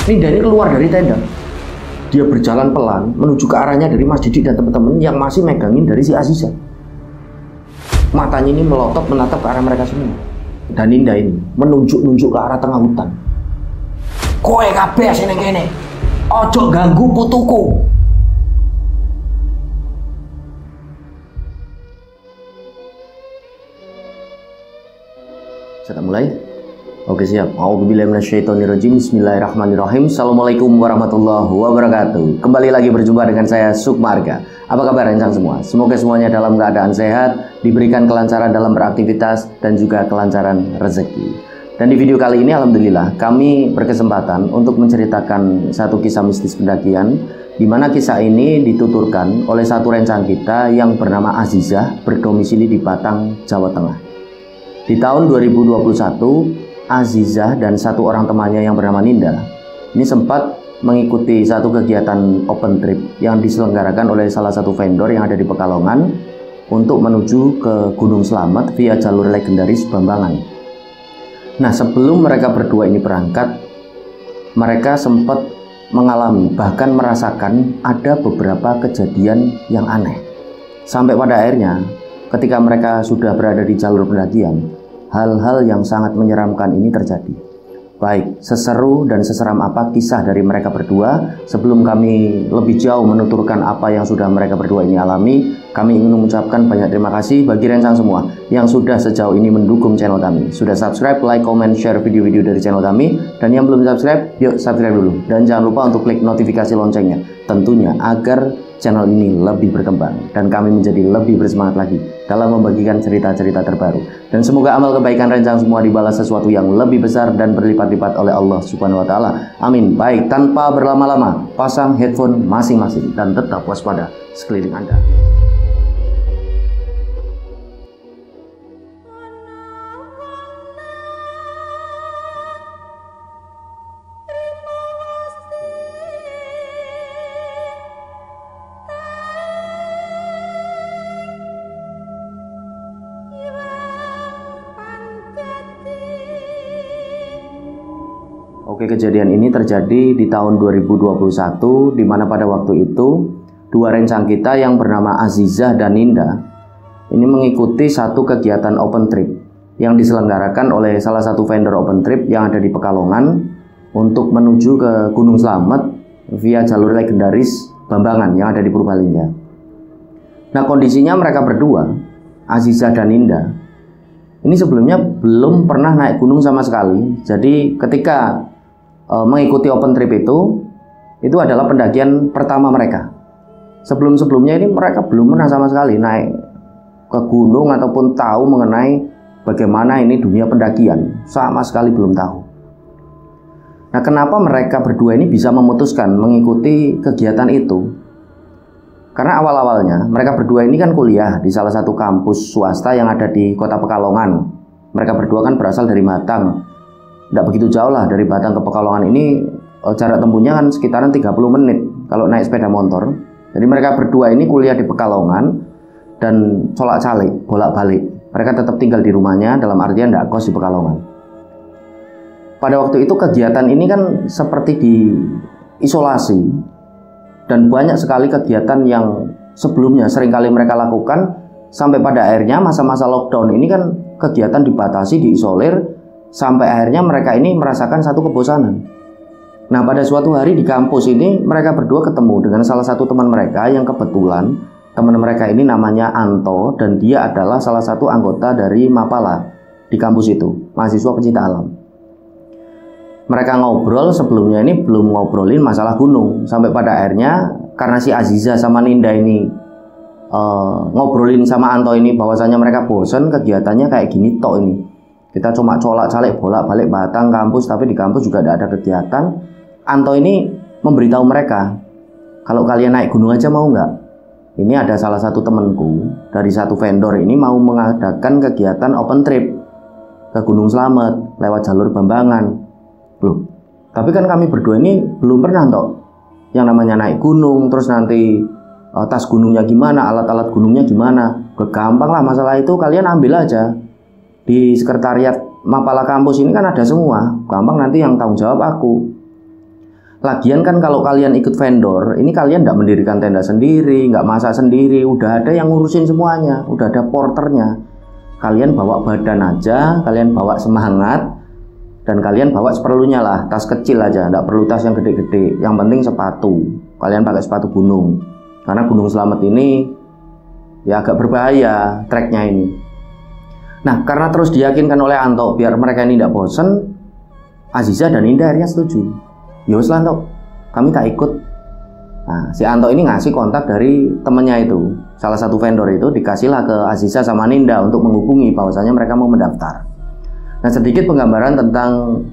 Ninda ini keluar dari tenda. Dia berjalan pelan menuju ke arahnya dari Mas Didik dan teman-teman yang masih megangin dari si Aziza. Matanya ini melotot menatap ke arah mereka semua. Dan Ninda ini menunjuk-nunjuk ke arah tengah hutan. Kowe kabeh sing kene. Ojo ganggu putuku. Kita mulai. Oke, siap. A'udzubillahi minasyaitonirrajim. Bismillahirrahmanirrahim. Assalamualaikum warahmatullahi wabarakatuh. Kembali lagi berjumpa dengan saya Sukmarga. Apa kabar rencang semua? Semoga semuanya dalam keadaan sehat, diberikan kelancaran dalam beraktivitas dan juga kelancaran rezeki. Dan di video kali ini alhamdulillah kami berkesempatan untuk menceritakan satu kisah mistis pendakian, di mana kisah ini dituturkan oleh satu rencang kita yang bernama Azizah, berdomisili di Batang, Jawa Tengah. Di tahun 2021, Azizah dan satu orang temannya yang bernama Ninda ini sempat mengikuti satu kegiatan open trip yang diselenggarakan oleh salah satu vendor yang ada di Pekalongan untuk menuju ke Gunung Slamet via jalur legendaris Bambangan. Nah, sebelum mereka berdua ini berangkat, mereka sempat mengalami bahkan merasakan ada beberapa kejadian yang aneh. Sampai pada akhirnya ketika mereka sudah berada di jalur pendakian, hal-hal yang sangat menyeramkan ini terjadi. Baik, seseru dan seseram apa kisah dari mereka berdua? Sebelum kami lebih jauh menuturkan apa yang sudah mereka berdua ini alami, kami ingin mengucapkan banyak terima kasih bagi rencang semua yang sudah sejauh ini mendukung channel kami. Sudah subscribe, like, comment, share video-video dari channel kami. Dan yang belum subscribe, yuk subscribe dulu. Dan jangan lupa untuk klik notifikasi loncengnya. Tentunya agar channel ini lebih berkembang dan kami menjadi lebih bersemangat lagi dalam membagikan cerita-cerita terbaru. Dan semoga amal kebaikan rencang semua dibalas sesuatu yang lebih besar dan berlipat-lipat oleh Allah Subhanahu wa Ta'ala. Amin. Baik, tanpa berlama-lama, pasang headphone masing-masing dan tetap waspada sekeliling Anda. Oke, kejadian ini terjadi di tahun 2021, di mana pada waktu itu dua rencang kita yang bernama Azizah dan Ninda ini mengikuti satu kegiatan open trip yang diselenggarakan oleh salah satu vendor open trip yang ada di Pekalongan untuk menuju ke Gunung Slamet via jalur legendaris Bambangan yang ada di Purbalingga. Nah, kondisinya mereka berdua, Azizah dan Ninda, ini sebelumnya belum pernah naik gunung sama sekali. Jadi ketika mengikuti open trip itu adalah pendakian pertama mereka. Sebelum-sebelumnya ini mereka belum pernah sama sekali naik ke gunung ataupun tahu mengenai bagaimana ini dunia pendakian. Sama sekali belum tahu. Nah, kenapa mereka berdua ini bisa memutuskan mengikuti kegiatan itu? Karena awal-awalnya mereka berdua ini kan kuliah di salah satu kampus swasta yang ada di kota Pekalongan. Mereka berdua kan berasal dari Batang. Tidak begitu jauh lah dari Batang ke Pekalongan ini, jarak tempuhnya kan sekitaran 30 menit kalau naik sepeda motor. Jadi mereka berdua ini kuliah di Pekalongan dan colak-calik, bolak-balik. Mereka tetap tinggal di rumahnya, dalam artian tidak kos di Pekalongan. Pada waktu itu kegiatan ini kan seperti diisolasi, dan banyak sekali kegiatan yang sebelumnya seringkali mereka lakukan. Sampai pada akhirnya masa-masa lockdown ini kan kegiatan dibatasi, diisolir, sampai akhirnya mereka ini merasakan satu kebosanan. Nah, pada suatu hari di kampus ini mereka berdua ketemu dengan salah satu teman mereka yang kebetulan teman mereka ini namanya Anto, dan dia adalah salah satu anggota dari Mapala di kampus itu, mahasiswa pencinta alam. Mereka ngobrol, sebelumnya ini belum ngobrolin masalah gunung. Sampai pada akhirnya karena si Azizah sama Ninda ini ngobrolin sama Anto ini bahwasanya mereka bosan kegiatannya kayak gini tok ini. Kita cuma colak-calik bolak-balik Batang kampus, tapi di kampus juga tidak ada kegiatan. Anto ini memberitahu mereka, kalau kalian naik gunung aja mau nggak? Ini ada salah satu temanku dari satu vendor ini mau mengadakan kegiatan open trip ke Gunung Slamet lewat jalur Bambangan. Loh, tapi kan kami berdua ini belum pernah toh yang namanya naik gunung, terus nanti tas gunungnya gimana, alat-alat gunungnya gimana. Gampang lah masalah itu, kalian ambil aja. Di sekretariat Mapala kampus ini kan ada semua, gampang, nanti yang tanggung jawab aku. Lagian kan kalau kalian ikut vendor, ini kalian nggak mendirikan tenda sendiri, nggak masak sendiri, udah ada yang ngurusin semuanya, udah ada porternya. Kalian bawa badan aja, kalian bawa semangat, dan kalian bawa seperlunya lah, tas kecil aja, nggak perlu tas yang gede-gede. Yang penting sepatu, kalian pakai sepatu gunung, karena Gunung Slamet ini ya agak berbahaya treknya ini. Nah, karena terus diyakinkan oleh Anto biar mereka ini tidak bosen, Aziza dan Ninda akhirnya setuju. Ya wis lah Anto, kami tak ikut. Nah, si Anto ini ngasih kontak dari temennya itu, salah satu vendor itu, dikasihlah ke Aziza sama Ninda untuk menghubungi bahwasanya mereka mau mendaftar. Nah, sedikit penggambaran tentang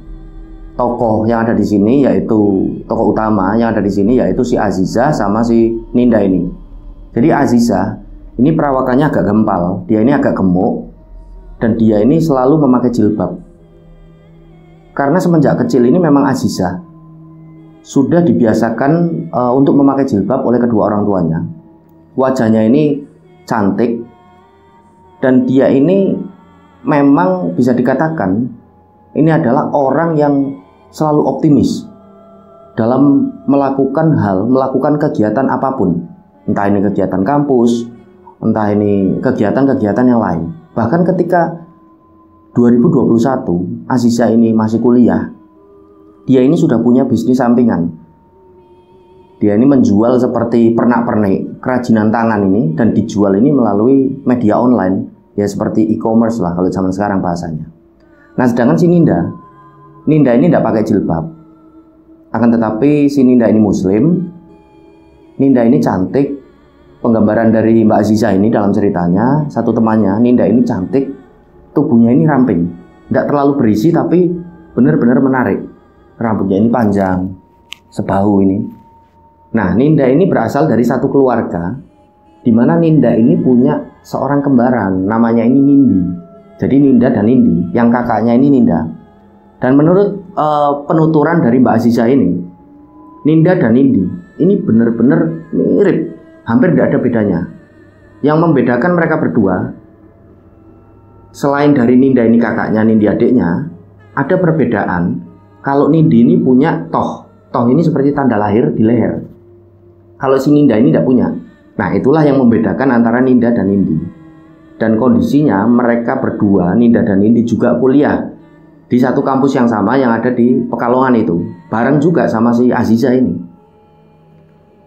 tokoh yang ada di sini, yaitu tokoh utama yang ada di sini, yaitu si Aziza sama si Ninda ini. Jadi Aziza ini perawakannya agak gempal, dia ini agak gemuk, dan dia ini selalu memakai jilbab. Karena semenjak kecil ini memang Aziza sudah dibiasakan untuk memakai jilbab oleh kedua orang tuanya. Wajahnya ini cantik, dan dia ini memang bisa dikatakan ini adalah orang yang selalu optimis dalam melakukan kegiatan apapun, entah ini kegiatan kampus, entah ini kegiatan-kegiatan yang lain. Bahkan ketika 2021 Aziza ini masih kuliah, dia ini sudah punya bisnis sampingan. Dia ini menjual seperti pernak-pernik, kerajinan tangan ini, dan dijual ini melalui media online, ya seperti e-commerce lah kalau zaman sekarang bahasanya. Nah, sedangkan si Ninda ini tidak pakai jilbab. Akan tetapi si Ninda ini muslim. Ninda ini cantik. Penggambaran dari Mbak Aziza ini dalam ceritanya, satu temannya, Ninda ini cantik, tubuhnya ini ramping, tidak terlalu berisi tapi benar-benar menarik. Rambutnya ini panjang, sebahu ini. Nah, Ninda ini berasal dari satu keluarga, di mana Ninda ini punya seorang kembaran, namanya ini Nindi. Jadi Ninda dan Nindi, yang kakaknya ini Ninda. Dan menurut penuturan dari Mbak Aziza ini, Ninda dan Nindi ini benar-benar mirip, hampir tidak ada bedanya. Yang membedakan mereka berdua, selain dari Ninda ini kakaknya, Nindi adiknya, ada perbedaan. Kalau Nindi ini punya toh ini seperti tanda lahir di leher. Kalau si Ninda ini tidak punya. Nah, itulah yang membedakan antara Ninda dan Nindi. Dan kondisinya mereka berdua, Ninda dan Nindi, juga kuliah di satu kampus yang sama yang ada di Pekalongan itu, bareng juga sama si Aziza ini.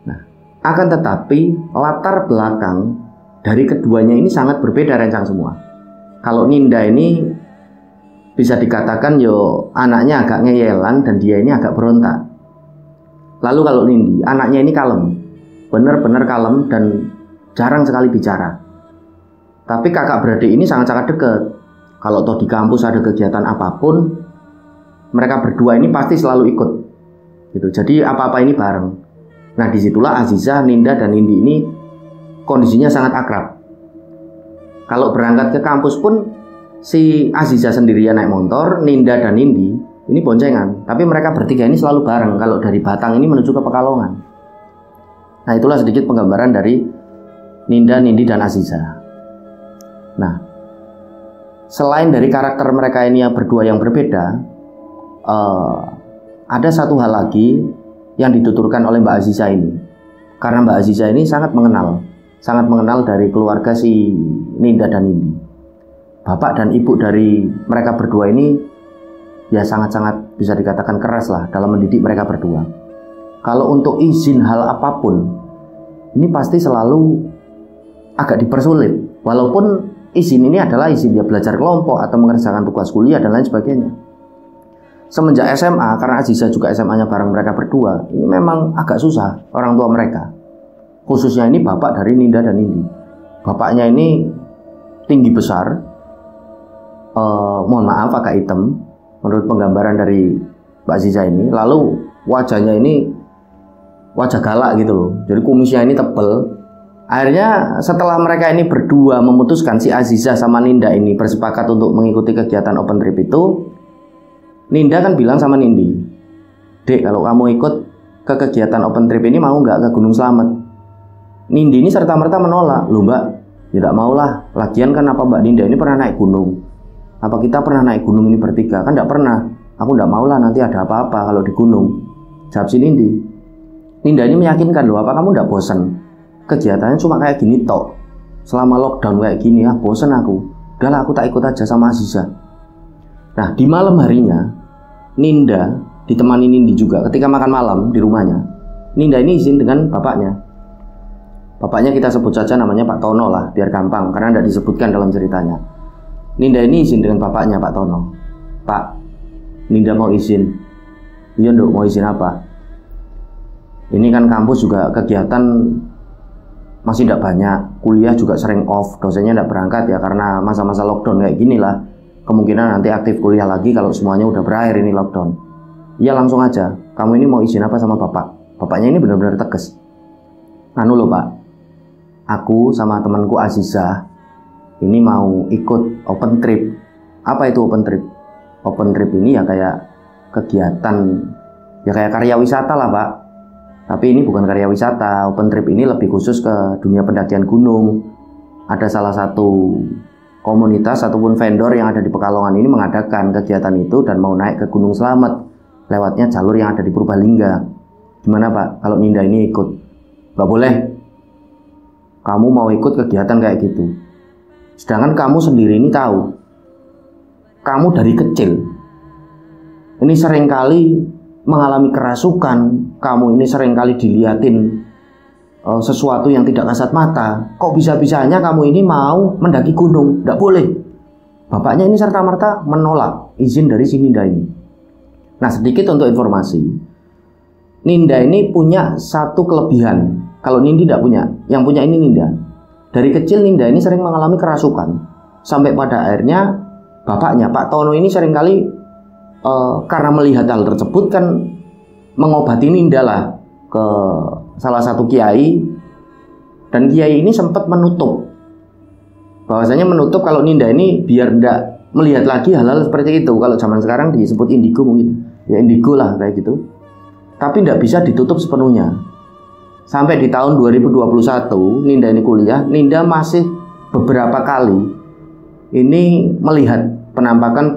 Nah, akan tetapi latar belakang dari keduanya ini sangat berbeda rencang semua. Kalau Ninda ini bisa dikatakan anaknya agak ngeyelan dan dia ini agak berontak. Lalu kalau Nindi, anaknya ini kalem, benar-benar kalem dan jarang sekali bicara. Tapi kakak beradik ini sangat-sangat dekat. Kalau toh di kampus ada kegiatan apapun, mereka berdua ini pasti selalu ikut. Gitu. Jadi apa-apa ini bareng. Nah, disitulah Aziza, Ninda dan Nindi ini kondisinya sangat akrab. Kalau berangkat ke kampus pun si Aziza sendirian naik motor, Ninda dan Nindi ini boncengan. Tapi mereka bertiga ini selalu bareng kalau dari Batang ini menuju ke Pekalongan. Nah, itulah sedikit penggambaran dari Ninda, Nindi, dan Aziza. Nah, selain dari karakter mereka ini yang berdua yang berbeda, ada satu hal lagi yang dituturkan oleh Mbak Aziza ini. Karena Mbak Aziza ini sangat mengenal dari keluarga si Ninda dan Nindi. Bapak dan ibu dari mereka berdua ini ya sangat-sangat bisa dikatakan keras lah dalam mendidik mereka berdua. Kalau untuk izin hal apapun, ini pasti selalu agak dipersulit. Walaupun izin ini adalah izin dia belajar kelompok atau mengerjakan tugas kuliah dan lain sebagainya. Semenjak SMA, karena Aziza juga SMA-nya bareng mereka berdua, ini memang agak susah orang tua mereka. Khususnya ini bapak dari Ninda dan Nindi. Bapaknya ini tinggi besar, mohon maaf agak hitam menurut penggambaran dari Mbak Aziza ini. Lalu wajahnya ini wajah galak gitu loh, jadi kumisnya ini tebel. Akhirnya setelah mereka ini berdua memutuskan, si Aziza sama Ninda ini bersepakat untuk mengikuti kegiatan open trip itu, Ninda kan bilang sama Nindi, "Dek, kalau kamu ikut ke kegiatan open trip ini mau nggak ke Gunung Slamet?" Nindi ini serta-merta menolak. "Loh Mbak, tidak maulah. Lagian kan apa Mbak Ninda ini pernah naik gunung? Apa kita pernah naik gunung ini bertiga? Kan tidak pernah. Aku tidak maulah nanti ada apa-apa kalau di gunung." Jawab si Nindi. Ninda ini meyakinkan, loh, apa kamu nggak bosan? Kegiatannya cuma kayak gini tok. Selama lockdown kayak gini, bosan aku. Udahlah, aku tak ikut aja sama Aziza. Nah, di malam harinya, Ninda ditemani Nindi juga. Ketika makan malam di rumahnya, Ninda ini izin dengan bapaknya. Bapaknya kita sebut saja namanya Pak Tono lah, biar gampang, karena tidak disebutkan dalam ceritanya. Ninda ini izin dengan bapaknya, Pak Tono. Pak, Ninda mau izin. Iya, Nduk, mau izin apa? Ini kan kampus juga kegiatan masih tidak banyak, kuliah juga sering off, dosennya tidak berangkat ya karena masa-masa lockdown kayak gini lah. Kemungkinan nanti aktif kuliah lagi kalau semuanya udah berakhir ini lockdown. Iya, langsung aja, kamu ini mau izin apa sama bapak? Bapaknya ini benar-benar tegas. Anu loh Pak, aku sama temanku Aziza ini mau ikut open trip. Apa itu open trip? Open trip ini ya kayak kegiatan, ya kayak karya wisata lah Pak. Tapi ini bukan karya wisata. Open trip ini lebih khusus ke dunia pendakian gunung. Ada salah satu komunitas ataupun vendor yang ada di Pekalongan ini mengadakan kegiatan itu dan mau naik ke Gunung Slamet lewatnya jalur yang ada di Purbalingga. Gimana Pak kalau Ninda ini ikut? Gak boleh. Kamu mau ikut kegiatan kayak gitu. Sedangkan kamu sendiri ini tahu, kamu dari kecil ini seringkali mengalami kerasukan, kamu ini seringkali dilihatin sesuatu yang tidak kasat mata. Kok bisa-bisanya kamu ini mau mendaki gunung? Tidak boleh. Bapaknya ini serta-merta menolak izin dari si Ninda ini. Nah, sedikit untuk informasi, Ninda ini punya satu kelebihan. Kalau Nindi tidak punya, yang punya ini Ninda. Dari kecil Ninda ini sering mengalami kerasukan. Sampai pada akhirnya bapaknya, Pak Tono ini seringkali karena melihat hal tersebut kan mengobati Ninda lah ke salah satu kiai, dan kiai ini sempat menutup, bahwasanya menutup kalau Ninda ini biar tidak melihat lagi hal-hal seperti itu. Kalau zaman sekarang disebut indigo mungkin, ya indigo lah kayak gitu. Tapi tidak bisa ditutup sepenuhnya. Sampai di tahun 2021 Ninda ini kuliah, Ninda masih beberapa kali ini melihat penampakan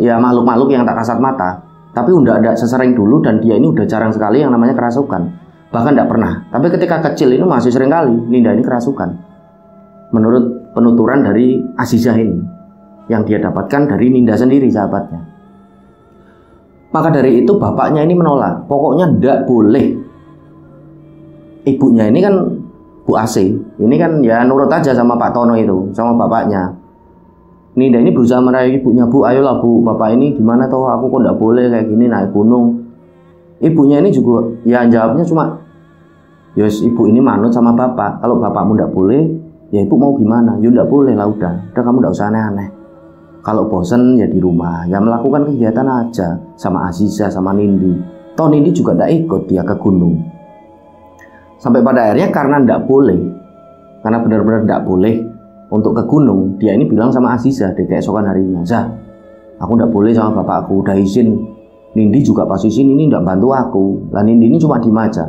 ya makhluk-makhluk yang tak kasat mata. Tapi udah ada sesering dulu, dan dia ini udah jarang sekali yang namanya kerasukan. Bahkan tidak pernah. Tapi ketika kecil ini masih sering kali Ninda ini kerasukan. Menurut penuturan dari Aziza ini, yang dia dapatkan dari Ninda sendiri, sahabatnya. Maka dari itu bapaknya ini menolak. Pokoknya tidak boleh. Ibunya ini kan Bu AC. Ini kan ya nurut aja sama Pak Tono itu, sama bapaknya. Ninda ini berusaha merayu ibunya, Bu, ayolah Bu, bapak ini gimana toh, aku kok tidak boleh kayak gini naik gunung. Ibunya ini juga ya jawabnya cuma, yos ibu ini manut sama bapak, kalau bapakmu tidak boleh, ya ibu mau gimana? Ya tidak boleh lah, udah kamu tidak usah aneh-aneh. Kalau bosen ya di rumah, ya melakukan kegiatan aja sama Aziza, sama Nindi. Toh Nindi juga tidak ikut dia ke gunung. Sampai pada akhirnya karena tidak boleh, karena benar-benar tidak boleh untuk ke gunung, dia ini bilang sama Aziza di keesokan harinya, Zah, aku tidak boleh sama bapakku, udah izin. Nindi juga pas izin ini tidak bantu aku. Lah Nindi ini cuma diem aja,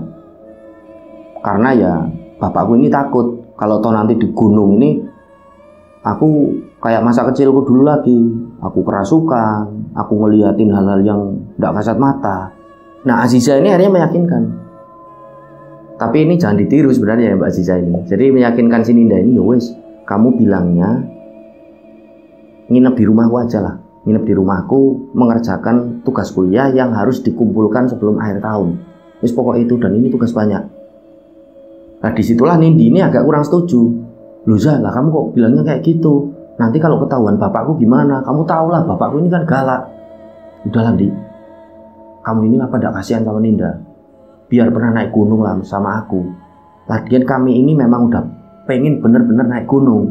karena ya bapakku ini takut kalau toh nanti di gunung ini aku kayak masa kecilku dulu lagi, aku kerasukan, aku ngeliatin hal-hal yang tidak kasat mata. Nah, Aziza ini akhirnya meyakinkan. Tapi ini jangan ditiru sebenarnya ya Mbak Aziza ini. Jadi meyakinkan si Ninda ini, ya wes, kamu bilangnya nginep di rumahku aja lah, nginep di rumahku mengerjakan tugas kuliah yang harus dikumpulkan sebelum akhir tahun. Wis pokok itu, dan ini tugas banyak. Nah disitulah Nindi ini agak kurang setuju. Loh Zah, lah kamu kok bilangnya kayak gitu? Nanti kalau ketahuan bapakku gimana? Kamu tahu lah bapakku ini kan galak. Udahlah Di, kamu ini apa tidak kasihan sama Ninda? Biar pernah naik gunung lah sama aku. Lagian kami ini memang udah pengen bener-bener naik gunung.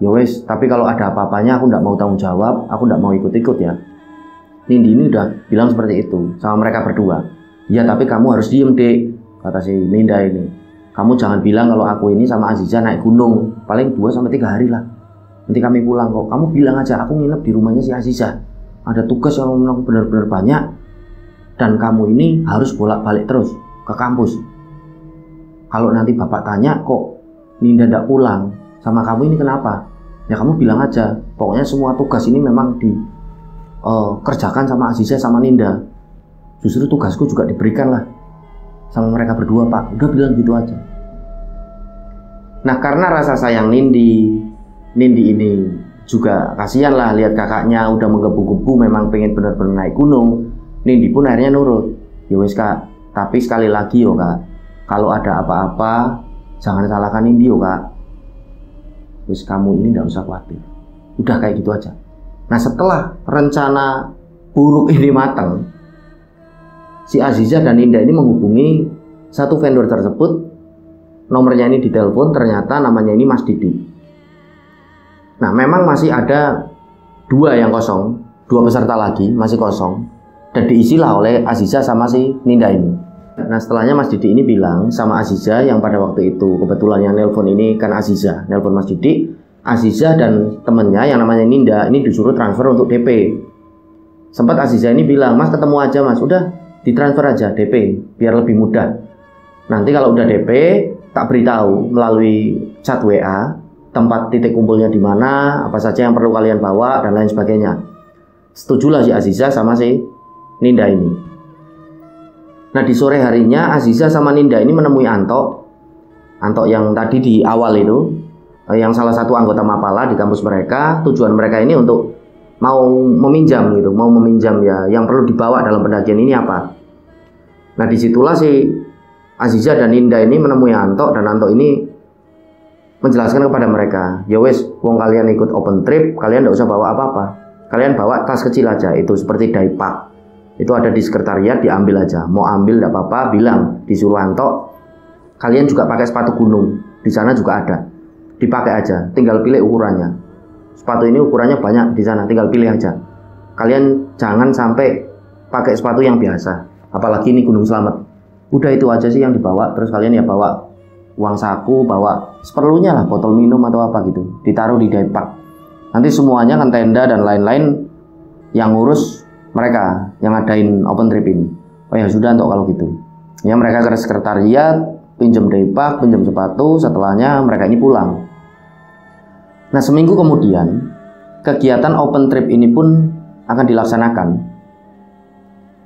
Ya wes, tapi kalau ada apa-apanya aku tidak mau tanggung jawab, aku tidak mau ikut-ikut ya. Nindi ini udah bilang seperti itu sama mereka berdua. Ya tapi kamu harus diem Dek, kata si Ninda ini. Kamu jangan bilang kalau aku ini sama Aziza naik gunung, paling 2-3 hari lah. Nanti kami pulang kok. Kamu bilang aja aku nginep di rumahnya si Aziza. Ada tugas yang memang benar-benar banyak, dan kamu ini harus bolak-balik terus ke kampus. Kalau nanti bapak tanya kok Ninda tidak pulang sama kamu ini kenapa? Ya kamu bilang aja, pokoknya semua tugas ini memang kerjakan sama Aziza sama Ninda. Justru tugasku juga diberikan lah sama mereka berdua Pak. Udah bilang gitu aja. Nah karena rasa sayang Nindi ini juga kasihan lah lihat kakaknya udah menggebu-gebu memang pengen bener-bener naik gunung. Nindi pun akhirnya nurut. Ya wes Kak, tapi sekali lagi yo Kak, kalau ada apa-apa jangan salahkan Nindi yo Kak. Wes kamu ini nggak usah khawatir. Udah kayak gitu aja. Nah setelah rencana buruk ini matang, si Aziza dan Ninda ini menghubungi satu vendor tersebut. Nomornya ini ditelepon, ternyata namanya ini Mas Didi. Nah memang masih ada 2 yang kosong, 2 peserta lagi masih kosong, dan diisilah oleh Aziza sama si Ninda ini. Nah setelahnya Mas Didi ini bilang sama Aziza yang pada waktu itu kebetulan yang nelpon ini kan Aziza, nelpon Mas Didi. Aziza dan temennya yang namanya Ninda ini disuruh transfer untuk DP. Sempat Aziza ini bilang, Mas ketemu aja Mas, udah ditransfer aja DP biar lebih mudah. Nanti kalau udah DP tak beritahu melalui chat WA tempat titik kumpulnya di mana, apa saja yang perlu kalian bawa dan lain sebagainya. Setujulah si Aziza sama si Ninda ini. Nah di sore harinya Aziza sama Ninda ini menemui Anto yang tadi di awal itu, yang salah satu anggota Mapala di kampus mereka. Tujuan mereka ini untuk mau meminjam ya yang perlu dibawa dalam pendakian ini apa. Nah disitulah si Aziza dan Ninda ini menemui Anto, dan Anto ini menjelaskan kepada mereka, ya wes, wong kalian ikut open trip, kalian tidak usah bawa apa-apa, kalian bawa tas kecil aja, itu seperti daipak, itu ada di sekretariat, diambil aja, mau ambil tidak apa-apa, bilang, disuruh Anto, kalian juga pakai sepatu gunung, di sana juga ada, dipakai aja, tinggal pilih ukurannya, sepatu ini ukurannya banyak di sana, tinggal pilih aja, kalian jangan sampai pakai sepatu yang biasa, apalagi ini Gunung Slamet. Udah itu aja sih yang dibawa. Terus kalian ya bawa uang saku, bawa seperlunya lah, botol minum atau apa gitu, ditaruh di daipak. Nanti semuanya kan tenda dan lain-lain yang ngurus mereka yang ngadain open trip ini. Oh ya sudah untuk kalau gitu. Ya mereka ke sekretariat, pinjam daipak, pinjam sepatu, setelahnya mereka ini pulang. Nah seminggu kemudian kegiatan open trip ini pun akan dilaksanakan.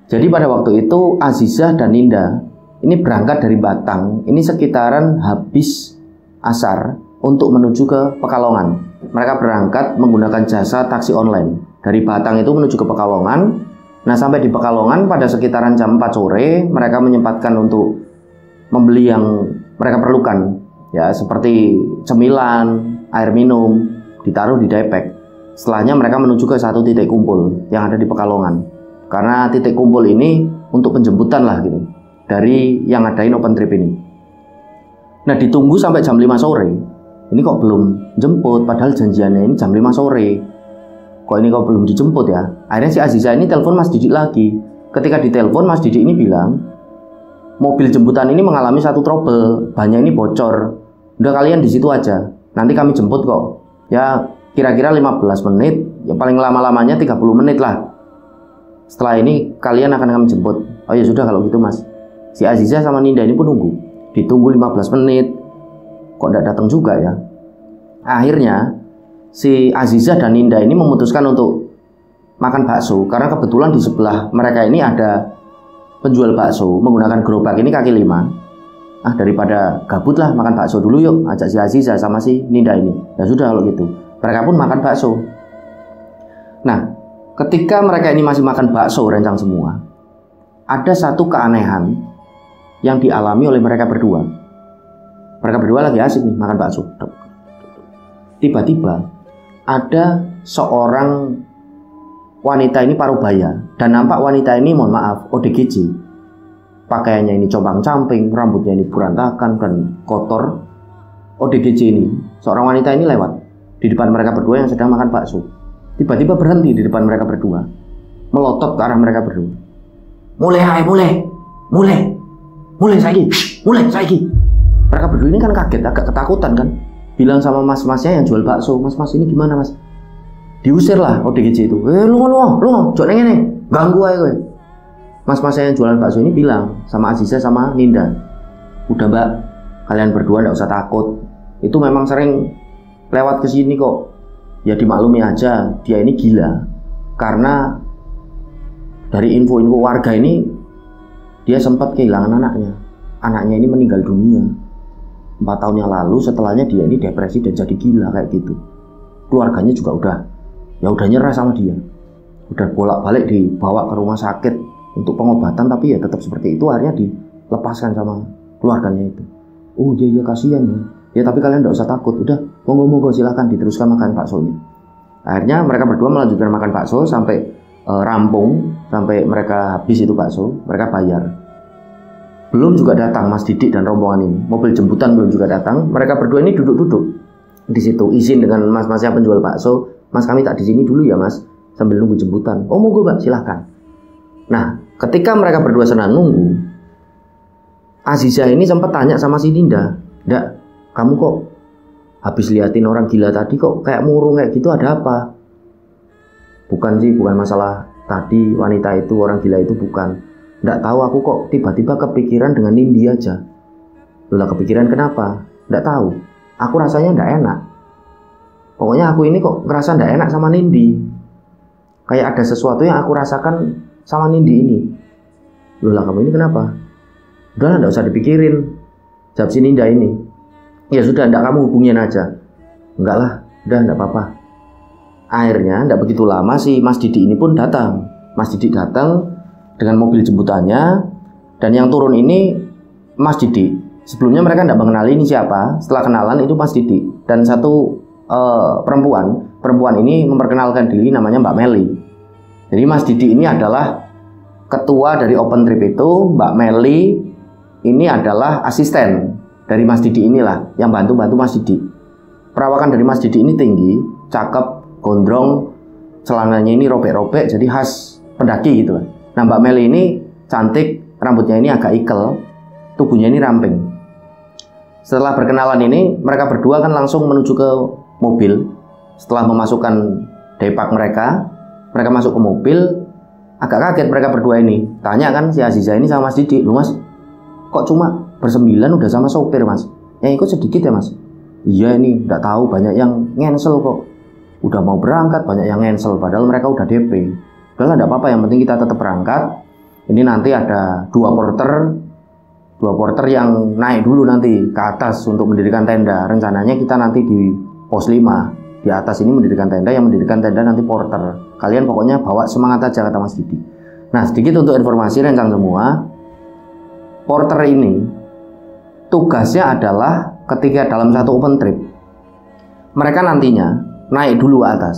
Jadi pada waktu itu Aziza dan Ninda ini berangkat dari Batang, ini sekitaran habis asar untuk menuju ke Pekalongan. Mereka berangkat menggunakan jasa taksi online. Dari Batang itu menuju ke Pekalongan. Nah sampai di Pekalongan pada sekitaran jam 4 sore, mereka menyempatkan untuk membeli yang mereka perlukan. Ya seperti cemilan, air minum, ditaruh di daipek. Setelahnya mereka menuju ke satu titik kumpul yang ada di Pekalongan. Karena titik kumpul ini untuk penjemputan lah gitu dari yang ngadain open trip ini. Nah ditunggu sampai jam 5 sore. Ini kok belum jemput, padahal janjiannya ini jam 5 sore. Kok ini kok belum dijemput ya? Akhirnya si Aziza ini telepon Mas Didi lagi. Ketika ditelepon Mas Didi ini bilang, mobil jemputan ini mengalami satu trouble, bannya ini bocor. Udah kalian di situ aja, nanti kami jemput kok. Ya kira-kira 15 menit, ya paling lama-lamanya 30 menit lah. Setelah ini kalian akan kami jemput. Oh ya sudah kalau gitu Mas. Si Aziza sama Ninda ini pun nunggu. Ditunggu 15 menit. Kok tidak datang juga ya. Akhirnya si Aziza dan Ninda ini memutuskan untuk makan bakso. Karena kebetulan di sebelah mereka ini ada penjual bakso menggunakan gerobak ini kaki 5. Daripada gabut lah, makan bakso dulu yuk. Ajak si Aziza sama si Ninda ini. Ya sudah kalau gitu. Mereka pun makan bakso. Nah ketika mereka ini masih makan bakso rencang semua, ada satu keanehan yang dialami oleh mereka berdua. Mereka berdua lagi asik nih makan bakso. Tiba-tiba ada seorang wanita ini parubaya, dan nampak wanita ini mohon maaf ODGJ. Pakaiannya ini compang-camping, rambutnya ini berantakan dan kotor. ODGJ ini, seorang wanita ini lewat di depan mereka berdua yang sedang makan bakso. Tiba-tiba berhenti di depan mereka berdua, melotot ke arah mereka berdua. Mulai saiki. Mereka berdua ini kan kaget, agak ketakutan kan. Bilang sama mas-masnya yang jual bakso, mas ini gimana mas? Diusir lah ODGJ itu. Lu jok neng ini, ganggu aja gue. Mas-masnya yang jualan bakso ini bilang sama Aziza sama Ninda, udah mbak, kalian berdua nggak usah takut. Itu memang sering lewat ke sini kok. Ya dimaklumi aja, dia ini gila. Karena dari info-info warga ini dia sempat kehilangan anaknya. Anaknya ini meninggal dunia 4 tahun yang lalu. Setelahnya dia ini depresi dan jadi gila kayak gitu. Keluarganya juga udah nyerah sama dia. Udah bolak-balik dibawa ke rumah sakit untuk pengobatan, tapi ya tetap seperti itu. Akhirnya dilepaskan sama keluarganya itu. Oh iya kasihan ya. Ya tapi kalian enggak usah takut. Udah monggo silakan diteruskan makan baksonya. Akhirnya mereka berdua melanjutkan makan bakso sampai rampung, sampai mereka habis itu bakso, mereka bayar. Belum juga datang Mas Didik dan rombongan ini. Mobil jemputan belum juga datang. Mereka berdua ini duduk-duduk di situ, izin dengan mas-masnya penjual bakso. Mas, kami tak di sini dulu ya Mas, sambil nunggu jemputan. Oh monggo Mbak, silahkan. Nah, ketika mereka berdua sedang nunggu, Aziza ini sempat tanya sama si Ninda, "Ndak, kamu kok habis liatin orang gila tadi kok kayak murung kayak gitu, ada apa?" "Bukan sih, bukan masalah tadi wanita itu, orang gila itu, bukan. Ndak tahu, aku kok tiba-tiba kepikiran dengan Nindi aja." "Lah kepikiran kenapa?" "Ndak tahu, aku rasanya ndak enak. Pokoknya aku ini kok ngerasa ndak enak sama Nindi. Kayak ada sesuatu yang aku rasakan sama Nindi ini." "Loh lah, kamu ini kenapa?" "Udah ndak usah dipikirin," jawab si Ninda ini. "Ya sudah, ndak kamu hubungin aja." "Enggak lah, udah ndak apa-apa." Akhirnya ndak begitu lama si Mas Didik ini pun datang. Mas Didik datang dengan mobil jemputannya, dan yang turun ini Mas Didik. Sebelumnya mereka ndak mengenali ini siapa. Setelah kenalan itu Mas Didik dan satu perempuan ini memperkenalkan diri, namanya Mbak Meli. Jadi Mas Didik ini adalah ketua dari Open Trip itu. Mbak Meli ini adalah asisten dari Mas Didik inilah, yang bantu-bantu Mas Didik. Perawakan dari Mas Didik ini tinggi, cakep, gondrong, celananya ini robek-robek, jadi khas pendaki gitu lah. Nah Mbak Meli ini cantik, rambutnya ini agak ikel, tubuhnya ini ramping. Setelah berkenalan ini, mereka berdua kan langsung menuju ke mobil. Setelah memasukkan depak mereka masuk ke mobil. Agak kaget mereka berdua ini. Tanya kan si Aziza ini sama Mas Didik, "Lu Mas, kok cuma bersembilan udah sama sopir Mas? Yang ikut sedikit ya Mas?" "Iya ini, nggak tahu, banyak yang ngensel kok. Udah mau berangkat banyak yang ngensel, padahal mereka udah DP." "Udah lah, nggak apa-apa, yang penting kita tetap berangkat. Ini nanti ada dua porter yang naik dulu nanti ke atas untuk mendirikan tenda. Rencananya kita nanti di pos 5 di atas ini mendirikan tenda, yang mendirikan tenda nanti porter. Kalian pokoknya bawa semangat aja," kata Mas Didik. Nah sedikit untuk informasi rencang semua, porter ini tugasnya adalah ketika dalam satu open trip, mereka nantinya naik dulu ke atas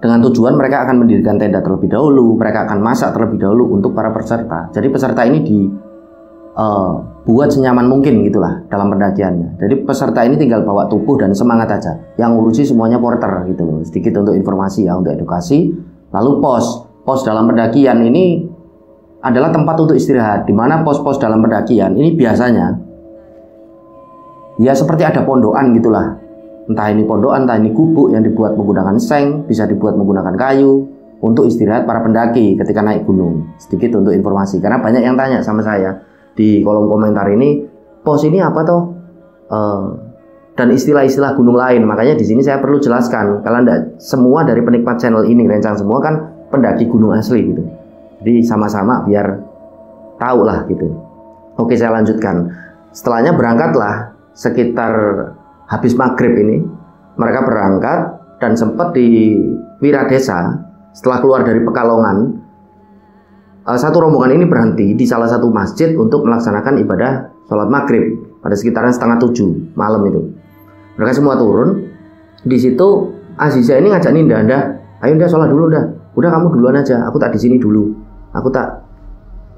dengan tujuan mereka akan mendirikan tenda terlebih dahulu, mereka akan masak terlebih dahulu untuk para peserta. Jadi peserta ini buat senyaman mungkin gitulah dalam pendakiannya. Jadi peserta ini tinggal bawa tubuh dan semangat aja, yang ngurusi semuanya porter gitu loh. Sedikit untuk informasi ya, untuk edukasi. Lalu pos dalam pendakian ini adalah tempat untuk istirahat, di mana pos-pos dalam pendakian ini biasanya ya seperti ada pondokan gitulah. Entah ini pondokan, entah ini gubuk yang dibuat menggunakan seng, bisa dibuat menggunakan kayu untuk istirahat para pendaki ketika naik gunung. Sedikit untuk informasi, karena banyak yang tanya sama saya di kolom komentar ini, "Pos ini apa toh?" Dan istilah-istilah gunung lain. Makanya di sini saya perlu jelaskan, kalau Anda semua dari penikmat channel ini, rencang semua kan pendaki gunung asli gitu. Jadi sama-sama biar tahu lah gitu. Oke, saya lanjutkan. Setelahnya berangkatlah sekitar habis maghrib ini. Mereka berangkat dan sempat di Wiradesa. Setelah keluar dari Pekalongan, satu rombongan ini berhenti di salah satu masjid untuk melaksanakan ibadah sholat maghrib pada sekitaran 6:30 malam itu. Mereka semua turun. Di situ Aziza ini ngajak Ninda, "Ayo Nda sholat dulu Nda. Udah kamu duluan aja, aku tak di sini dulu. Aku tak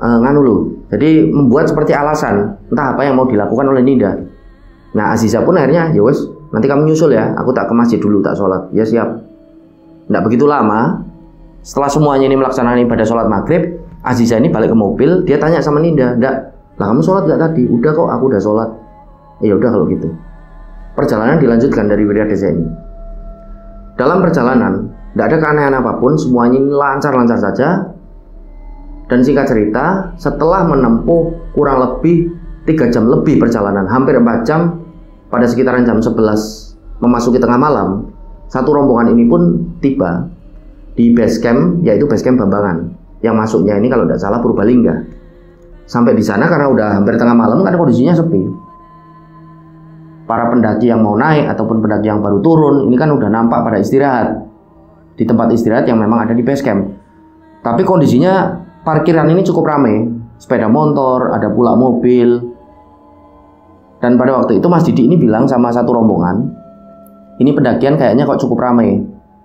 nganu lu." Jadi membuat seperti alasan entah apa yang mau dilakukan oleh Ninda. Nah Aziza pun akhirnya, "Ya wes, nanti kamu nyusul ya, aku tak ke masjid dulu, tak sholat." "Ya siap." Nggak begitu lama, setelah semuanya ini melaksanakan ibadah sholat maghrib, Aziza ini balik ke mobil. Dia tanya sama Ninda, "Ndak, lah kamu sholat nggak tadi?" "Udah kok, aku udah sholat." "Ya udah kalau gitu." Perjalanan dilanjutkan dari Wiradesa ini. Dalam perjalanan nggak ada keanehan apapun, semuanya ini lancar-lancar saja. Dan singkat cerita, setelah menempuh kurang lebih 3 jam lebih perjalanan, hampir 4 jam, pada sekitaran jam 11 memasuki tengah malam, satu rombongan ini pun tiba di base camp, yaitu base camp Bambangan. yang masuknya ini kalau tidak salah Purbalingga. Sampai di sana karena udah hampir tengah malam kan kondisinya sepi. Para pendaki yang mau naik ataupun pendaki yang baru turun ini kan udah nampak pada istirahat di tempat istirahat yang memang ada di base camp. Tapi kondisinya parkiran ini cukup ramai, sepeda motor, ada pula mobil. Dan pada waktu itu Mas Didi ini bilang sama satu rombongan, ini pendakian kayaknya kok cukup ramai,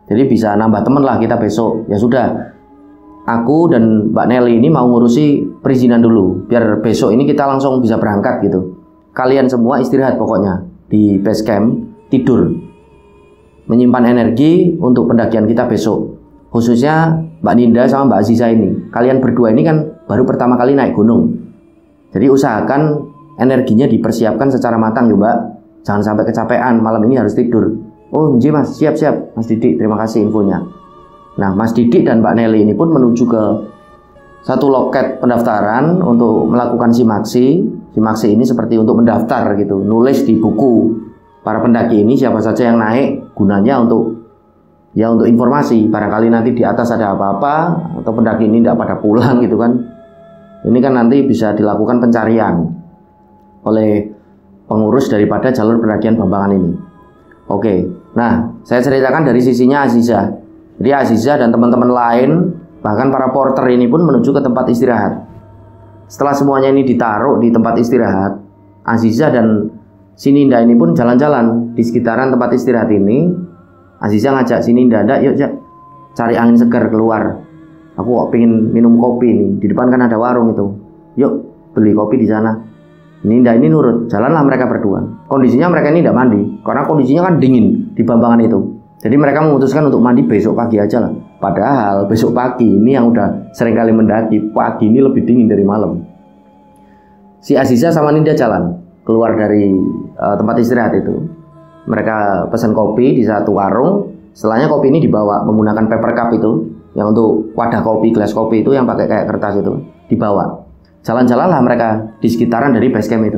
jadi bisa nambah temen lah kita besok. Ya sudah, aku dan Mbak Nelly ini mau ngurusi perizinan dulu, biar besok ini kita langsung bisa berangkat gitu. Kalian semua istirahat pokoknya di base camp, tidur, menyimpan energi untuk pendakian kita besok. Khususnya Mbak Ninda sama Mbak Aziza ini, kalian berdua ini kan baru pertama kali naik gunung, jadi usahakan energinya dipersiapkan secara matang ya Mbak. Jangan sampai kecapean, malam ini harus tidur. Oh nji Mas, siap-siap Mas Didi, terima kasih infonya. Nah Mas Didi dan Mbak Nelly ini pun menuju ke satu loket pendaftaran untuk melakukan simaksi. Simaksi ini seperti untuk mendaftar gitu, nulis di buku para pendaki ini siapa saja yang naik, gunanya untuk informasi. Barangkali nanti di atas ada apa-apa atau pendaki ini tidak pada pulang gitu kan. Ini kan nanti bisa dilakukan pencarian oleh pengurus daripada jalur pendakian Bambangan ini. Oke, nah saya ceritakan dari sisinya Aziza. Jadi Aziza dan teman-teman lain, bahkan para porter ini pun menuju ke tempat istirahat. Setelah semuanya ini ditaruh di tempat istirahat, Aziza dan si Ninda ini pun jalan-jalan di sekitaran tempat istirahat ini. Aziza ngajak si Ninda, yuk cari angin segar keluar. Aku kok pengen minum kopi nih. Di depan kan ada warung itu. Yuk beli kopi di sana. Ninda ini nurut, jalanlah mereka berdua. Kondisinya mereka ini tidak mandi, karena kondisinya kan dingin di Bambangan itu. Jadi mereka memutuskan untuk mandi besok pagi aja lah. Padahal besok pagi ini yang udah sering kali mendaki, pagi ini lebih dingin dari malam. Si Aziza sama Ninda jalan keluar dari tempat istirahat itu. Mereka pesan kopi di satu warung. Setelahnya kopi ini dibawa menggunakan paper cup itu, yang untuk wadah kopi, gelas kopi itu yang pakai kayak kertas itu, dibawa. Jalan-jalanlah mereka di sekitaran dari base camp itu.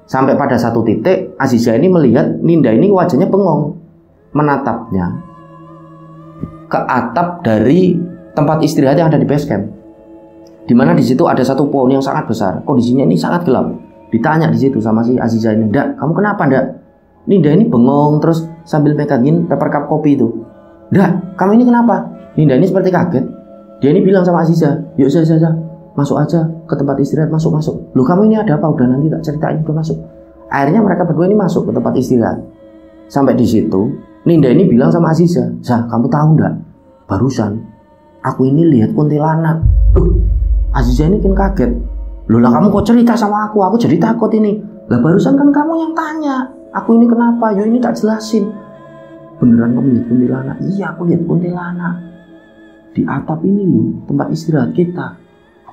Sampai pada satu titik, Aziza ini melihat Ninda ini wajahnya bengong, menatapnya ke atap dari tempat istirahat yang ada di base camp. Dimana di situ ada satu pohon yang sangat besar. Kondisinya ini sangat gelap. Ditanya di situ sama si Aziza ini, "Ndak, kamu kenapa ndak?" Ninda ini bengong terus sambil megangin paper cup kopi itu. "Ndak, kamu ini kenapa?" Ninda ini seperti kaget. Dia ini bilang sama Aziza, "Yuk Aziza, masuk aja ke tempat istirahat, masuk. Loh kamu ini ada apa? Udah nanti tak ceritain, udah masuk." Akhirnya mereka berdua ini masuk ke tempat istirahat. Sampai di situ, Ninda ini bilang sama Aziza, "Zah, kamu tahu nggak? Barusan aku ini lihat kuntilanak." Aziza ini kan kaget. "Loh lah kamu kok cerita sama aku? Aku jadi takut ini." "Lah barusan kan kamu yang tanya, aku ini kenapa? Yo ini tak jelasin." "Beneran kamu lihat kuntilanak?" "Iya aku lihat kuntilanak di atap ini loh, tempat istirahat kita."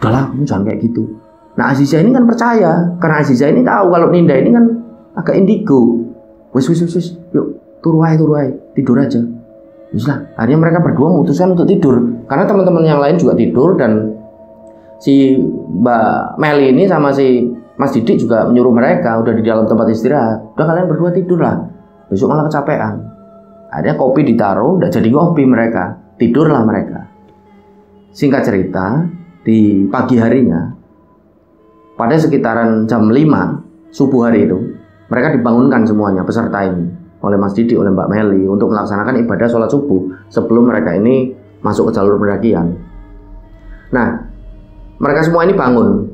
"Udahlah kamu jangan kayak gitu." Nah Aziza ini kan percaya, karena Aziza ini tahu kalau Ninda ini kan agak indigo. Wis, yuk turu ae, tidur aja. Lah, akhirnya mereka berdua memutuskan untuk tidur, karena teman-teman yang lain juga tidur, dan si Mbak Meli ini sama si Mas Didik juga menyuruh mereka udah di dalam tempat istirahat, udah kalian berdua tidur lah, besok malah kecapean. Akhirnya kopi ditaruh, udah jadi kopi mereka, tidurlah mereka. Singkat cerita, di pagi harinya, pada sekitaran jam 5 subuh hari itu, mereka dibangunkan semuanya peserta ini oleh Mas Didi, oleh Mbak Meli untuk melaksanakan ibadah sholat subuh sebelum mereka ini masuk ke jalur pendakian. Nah, mereka semua ini bangun.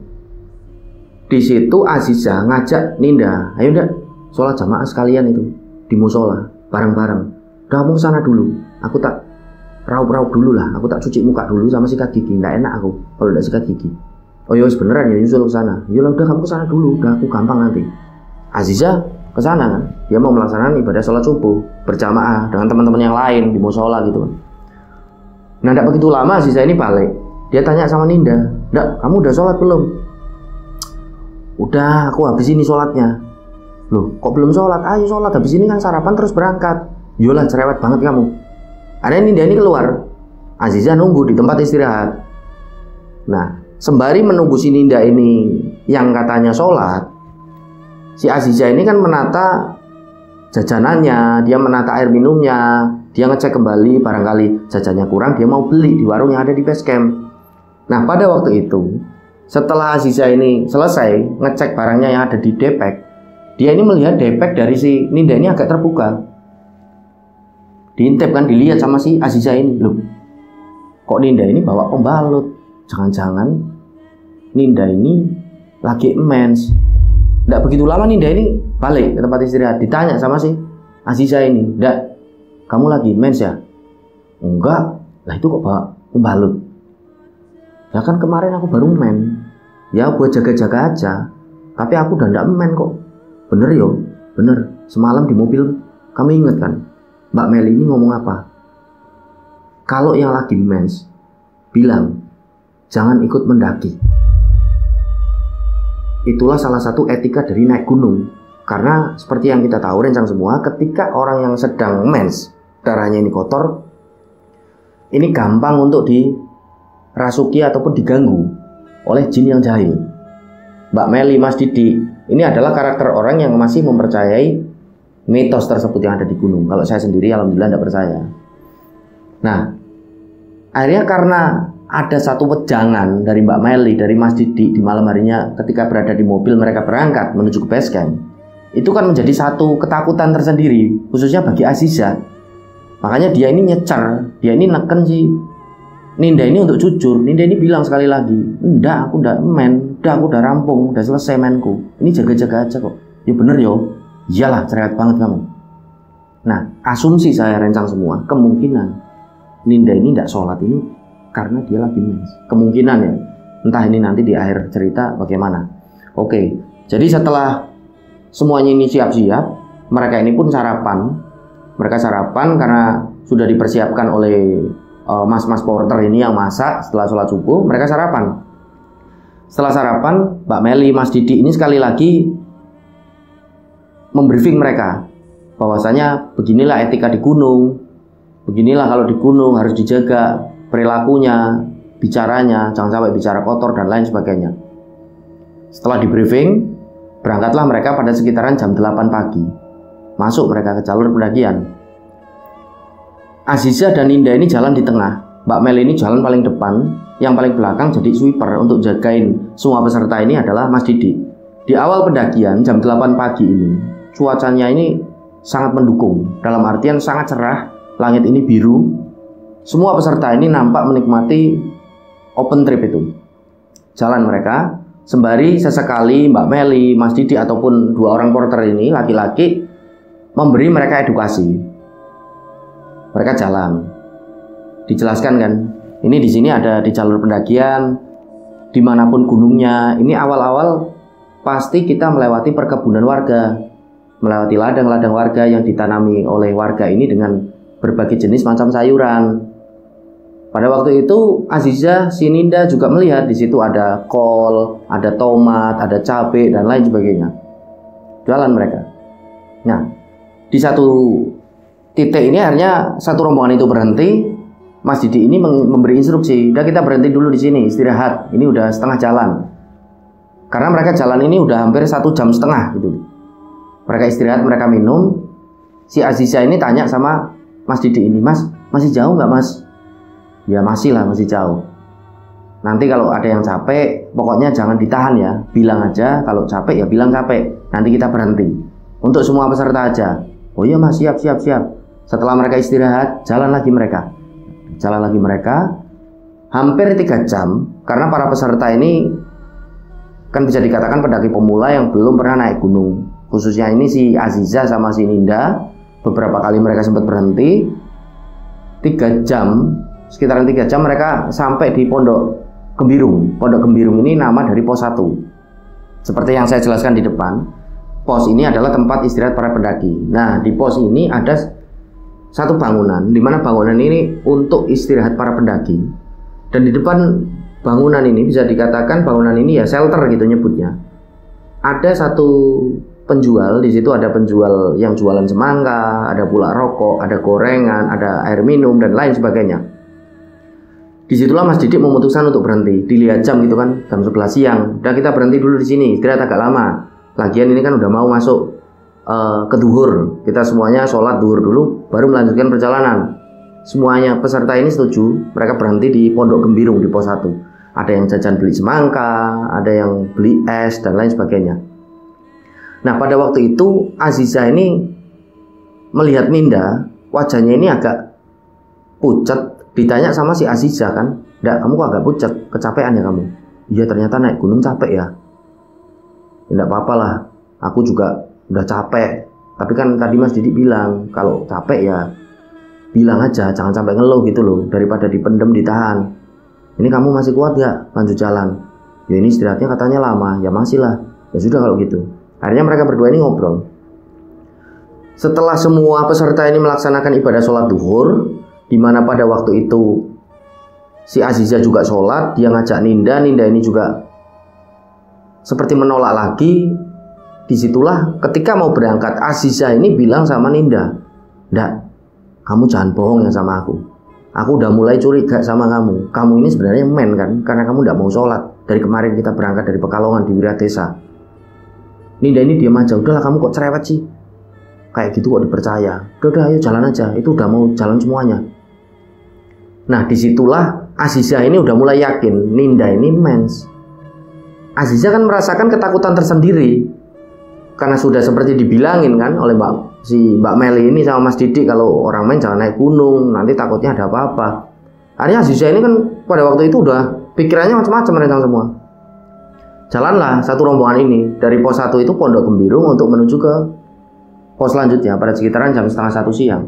Di situ Aziza ngajak Ninda, "Ayo ndak, sholat jamaah sekalian itu di musola bareng-bareng. Udah kamu kesana dulu, aku tak raup-raup dulu lah, aku tak cuci muka dulu sama sikat gigi, nggak enak aku kalau nggak sikat gigi." "Oh ya beneran ya, nyusul ke sana." "Ya udah kamu ke sana dulu, udah aku gampang nanti." Aziza ke sana kan, dia mau melaksanakan ibadah sholat subuh berjamaah dengan teman-teman yang lain di musola gitu kan. Nah, tidak begitu lama Aziza ini balik. Dia tanya sama Ninda, "Ndak, kamu udah sholat belum?" "Udah, aku habis ini sholatnya." "Loh, kok belum sholat? Ayo sholat, habis ini kan sarapan terus berangkat." "Yolah, cerewet banget kamu." Ada Ninda ini keluar. Aziza nunggu di tempat istirahat. Nah, sembari menunggu si Ninda ini yang katanya sholat, si Aziza ini kan menata jajanannya, dia menata air minumnya, dia ngecek kembali barangkali jajannya kurang, dia mau beli di warung yang ada di base camp. Nah, pada waktu itu, setelah Aziza ini selesai ngecek barangnya yang ada di depek, dia ini melihat depek dari si Ninda ini agak terbuka. Diintip kan, dilihat sama si Aziza ini, loh, kok Ninda ini bawa pembalut? Jangan-jangan Ninda ini lagi mens. Tidak begitu lama Ninda ini balik ke tempat istirahat. Ditanya sama si Aziza ini, "Ndak, kamu lagi mens ya?" "Enggak." "Lah itu kok bawa pembalut?" "Ya kan kemarin aku baru men. Ya buat jaga-jaga aja. Tapi aku udah ndak men kok." "Bener yo, bener. Semalam di mobil kamu inget kan Mbak Meli ini ngomong apa? Kalau yang lagi mens bilang jangan ikut mendaki." Itulah salah satu etika dari naik gunung. Karena seperti yang kita tahu rencang semua, ketika orang yang sedang mens, darahnya ini kotor, ini gampang untuk dirasuki ataupun diganggu oleh jin yang jahil. Mbak Meli, Mas Didi, ini adalah karakter orang yang masih mempercayai mitos tersebut yang ada di gunung. Kalau saya sendiri alhamdulillah tidak percaya. Nah, akhirnya karena ada satu wejangan dari Mbak Meli, dari Mas Didi di malam harinya ketika berada di mobil mereka berangkat menuju ke base camp, itu kan menjadi satu ketakutan tersendiri, khususnya bagi Aziza. Makanya dia ini nyecer, dia ini neken si Ninda ini untuk jujur. Ninda ini bilang sekali lagi, "Enggak, aku udah men, aku udah rampung, udah selesai menku. Ini jaga-jaga aja kok." "Ya bener yo." "Iyalah, cerewet banget kamu." Nah, asumsi saya rencang semua, kemungkinan Ninda ini tidak sholat ini karena dia lagi mens. Kemungkinan ya. Entah ini nanti di akhir cerita bagaimana. Oke, jadi setelah semuanya ini siap-siap, mereka ini pun sarapan. Mereka sarapan karena sudah dipersiapkan oleh mas-mas porter ini yang masak setelah sholat subuh. Mereka sarapan. Setelah sarapan, Mbak Meli, Mas Didi ini sekali lagi membriefing mereka bahwasanya beginilah etika di gunung, beginilah kalau di gunung harus dijaga perilakunya, bicaranya, jangan sampai bicara kotor dan lain sebagainya. Setelah di briefing, berangkatlah mereka pada sekitaran jam 8 pagi. Masuk mereka ke jalur pendakian. Aziza dan Ninda ini jalan di tengah, Mbak Mel ini jalan paling depan, yang paling belakang jadi sweeper untuk jagain semua peserta ini adalah Mas Didi. Di awal pendakian jam 8 pagi ini, cuacanya ini sangat mendukung, dalam artian sangat cerah, langit ini biru. Semua peserta ini nampak menikmati open trip itu. Jalan mereka, sembari sesekali Mbak Meli, Mas Didi ataupun dua orang porter ini laki-laki memberi mereka edukasi. Mereka jalan. Dijelaskan kan, ini di sini ada di jalur pendakian, dimanapun gunungnya. Ini awal-awal pasti kita melewati perkebunan warga, melewati ladang-ladang warga yang ditanami oleh warga ini dengan berbagai jenis macam sayuran. Pada waktu itu Aziza, si Ninda juga melihat di situ ada kol, ada tomat, ada cabai dan lain sebagainya. Jalan mereka. Nah, di satu titik ini akhirnya satu rombongan itu berhenti. Mas Didi ini memberi instruksi, "Udah kita berhenti dulu di sini, istirahat. Ini udah setengah jalan." Karena mereka jalan ini udah hampir 1,5 jam gitu. Mereka istirahat, mereka minum. Si Aziza ini tanya sama Mas Didi ini, "Mas, masih jauh nggak Mas?" "Ya masih lah, masih jauh. Nanti kalau ada yang capek, pokoknya jangan ditahan ya. Bilang aja kalau capek ya bilang capek. Nanti kita berhenti. Untuk semua peserta aja." "Oh iya Mas, siap. Setelah mereka istirahat, jalan lagi mereka. Hampir 3 jam. Karena para peserta ini kan bisa dikatakan pendaki pemula yang belum pernah naik gunung. Khususnya ini si Aziza sama si Ninda. Beberapa kali mereka sempat berhenti. 3 jam, sekitaran 3 jam mereka sampai di Pondok Gembirung. Pondok Gembirung ini nama dari pos 1. Seperti yang saya jelaskan di depan, pos ini adalah tempat istirahat para pendaki. Nah, di pos ini ada satu bangunan, di mana bangunan ini untuk istirahat para pendaki. Dan di depan bangunan ini bisa dikatakan bangunan ini ya shelter gitu nyebutnya. Ada satu penjual, di situ ada penjual yang jualan semangka, ada pula rokok, ada gorengan, ada air minum dan lain sebagainya. Disitulah Mas Didik memutuskan untuk berhenti. Dilihat jam gitu kan, jam 11 siang. Udah kita berhenti dulu di sini, istirahat agak lama. Lagian ini kan udah mau masuk ke duhur. Kita semuanya sholat duhur dulu, baru melanjutkan perjalanan. Semuanya peserta ini setuju. Mereka berhenti di Pondok Gembirung di pos 1. Ada yang jajan beli semangka, ada yang beli es, dan lain sebagainya. Nah, pada waktu itu Aziza ini melihat Ninda, wajahnya ini agak pucat. Ditanya sama si Aziza kan, "Ndak, kamu kok agak pucat, kecapean ya kamu?" "Iya, ternyata naik gunung capek ya." "Ndak apa-apa lah, aku juga udah capek. Tapi kan tadi Mas Didi bilang, kalau capek ya bilang aja, jangan sampai ngeluh gitu loh, daripada dipendem, ditahan. Ini kamu masih kuat ya, lanjut jalan." "Ya ini istirahatnya katanya lama." "Ya masih lah." "Ya sudah kalau gitu." Akhirnya mereka berdua ini ngobrol. Setelah semua peserta ini melaksanakan ibadah sholat duhur, di mana pada waktu itu si Aziza juga sholat, dia ngajak Ninda ini juga seperti menolak lagi. Disitulah ketika mau berangkat, Aziza ini bilang sama Ninda, "Ndak, kamu jangan bohong ya sama aku. Aku udah mulai curiga sama kamu. Kamu ini sebenarnya men kan, karena kamu ndak mau sholat. Dari kemarin kita berangkat dari Pekalongan di Wiradesa." Ninda ini diam aja. "Udahlah, kamu kok cerewet sih? Kayak gitu kok dipercaya. Udah ayo jalan aja. Itu udah mau jalan semuanya." Nah, disitulah Aziza ini udah mulai yakin Ninda ini mens. Aziza kan merasakan ketakutan tersendiri karena sudah seperti dibilangin kan oleh Mbak Meli ini sama Mas Didi, kalau orang main jangan naik gunung, nanti takutnya ada apa-apa. Akhirnya Aziza ini kan pada waktu itu udah pikirannya macam-macam rencana semua. Jalanlah satu rombongan ini dari pos 1 itu Pondok Gembirung untuk menuju ke pos selanjutnya pada sekitaran jam setengah 1 siang.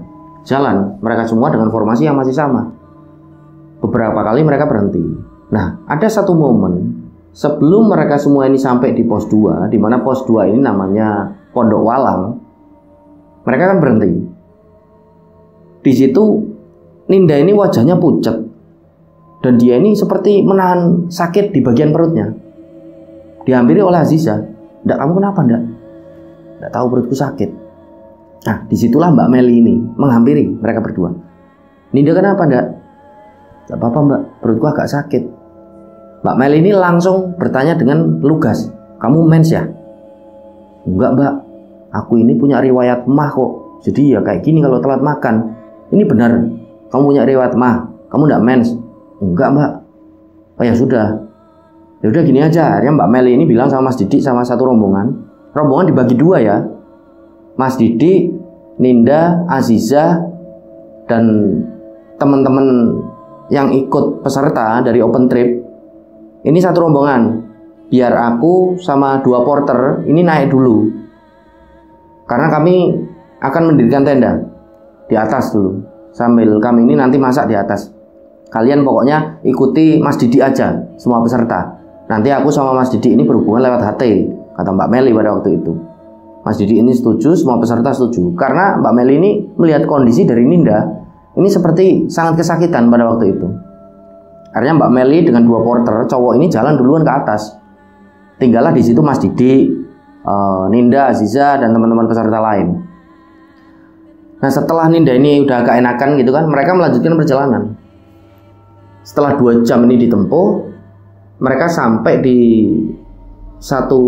Jalan mereka semua dengan formasi yang masih sama. Beberapa kali mereka berhenti. Nah, ada satu momen sebelum mereka semua ini sampai di pos 2, di mana pos 2 ini namanya Pondok Walang. Mereka kan berhenti. Di situ Ninda ini wajahnya pucat dan dia ini seperti menahan sakit di bagian perutnya. Dihampiri oleh Aziza. "Ndak, kamu kenapa ndak?" "Ndak tahu, perutku sakit." Nah, disitulah Mbak Meli ini menghampiri mereka berdua. "Ninda kenapa ndak?" "Ndak apa-apa Mbak, perutku agak sakit." Mbak Meli ini langsung bertanya dengan lugas, "Kamu mens ya?" "Enggak Mbak, aku ini punya riwayat mah kok. Jadi ya kayak gini kalau telat makan." "Ini benar, kamu punya riwayat mah, kamu ndak mens?" "Enggak Mbak." "Oh ya sudah. Ya udah gini aja." Akhirnya Mbak Meli ini bilang sama Mas Didi sama satu rombongan. Rombongan dibagi 2 ya. Mas Didi, Ninda, Aziza, dan teman-teman yang ikut peserta dari open trip. Ini satu rombongan. Biar aku sama 2 porter ini naik dulu. Karena kami akan mendirikan tenda di atas dulu. Sambil kami ini nanti masak di atas. Kalian pokoknya ikuti Mas Didi aja, semua peserta. Nanti aku sama Mas Didi ini berhubungan lewat HT, kata Mbak Meli pada waktu itu. Mas Didi ini setuju, semua peserta setuju. Karena Mbak Meli ini melihat kondisi dari Ninda ini seperti sangat kesakitan pada waktu itu. Akhirnya Mbak Meli dengan 2 porter cowok ini jalan duluan ke atas. Tinggallah di situ Mas Didi, Ninda, Aziza, dan teman-teman peserta lain. Nah, setelah Ninda ini udah agak enakan gitu kan, mereka melanjutkan perjalanan. Setelah 2 jam ini ditempuh, mereka sampai di satu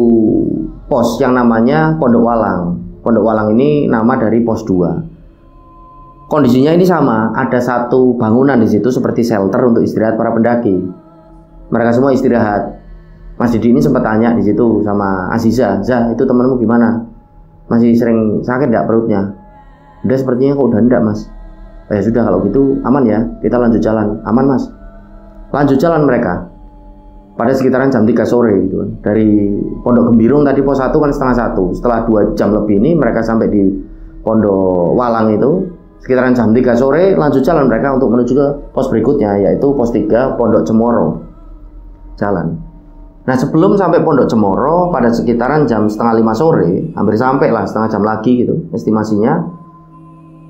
pos yang namanya Pondok Walang. Pondok Walang ini nama dari pos 2. Kondisinya ini sama, ada satu bangunan di situ seperti shelter untuk istirahat para pendaki. Mereka semua istirahat. Mas Didi ini sempat tanya di situ sama Aziza, "Zah, itu temanmu gimana? Masih sering sakit enggak perutnya?" "Udah, sepertinya kok udah enggak Mas." "Oh ya sudah kalau gitu aman ya, kita lanjut jalan." "Aman Mas." Lanjut jalan mereka pada sekitaran jam 3 sore gitu kan. Dari Pondok Gembirung tadi pos 1 kan setengah 1. Setelah 2 jam lebih ini mereka sampai di Pondok Walang itu sekitaran jam 3 sore. Lanjut jalan mereka untuk menuju ke pos berikutnya, yaitu pos 3 Pondok Cemoro. Jalan. Nah, sebelum sampai Pondok Cemoro pada sekitaran jam setengah 5 sore, hampir sampai lah, setengah jam lagi gitu estimasinya,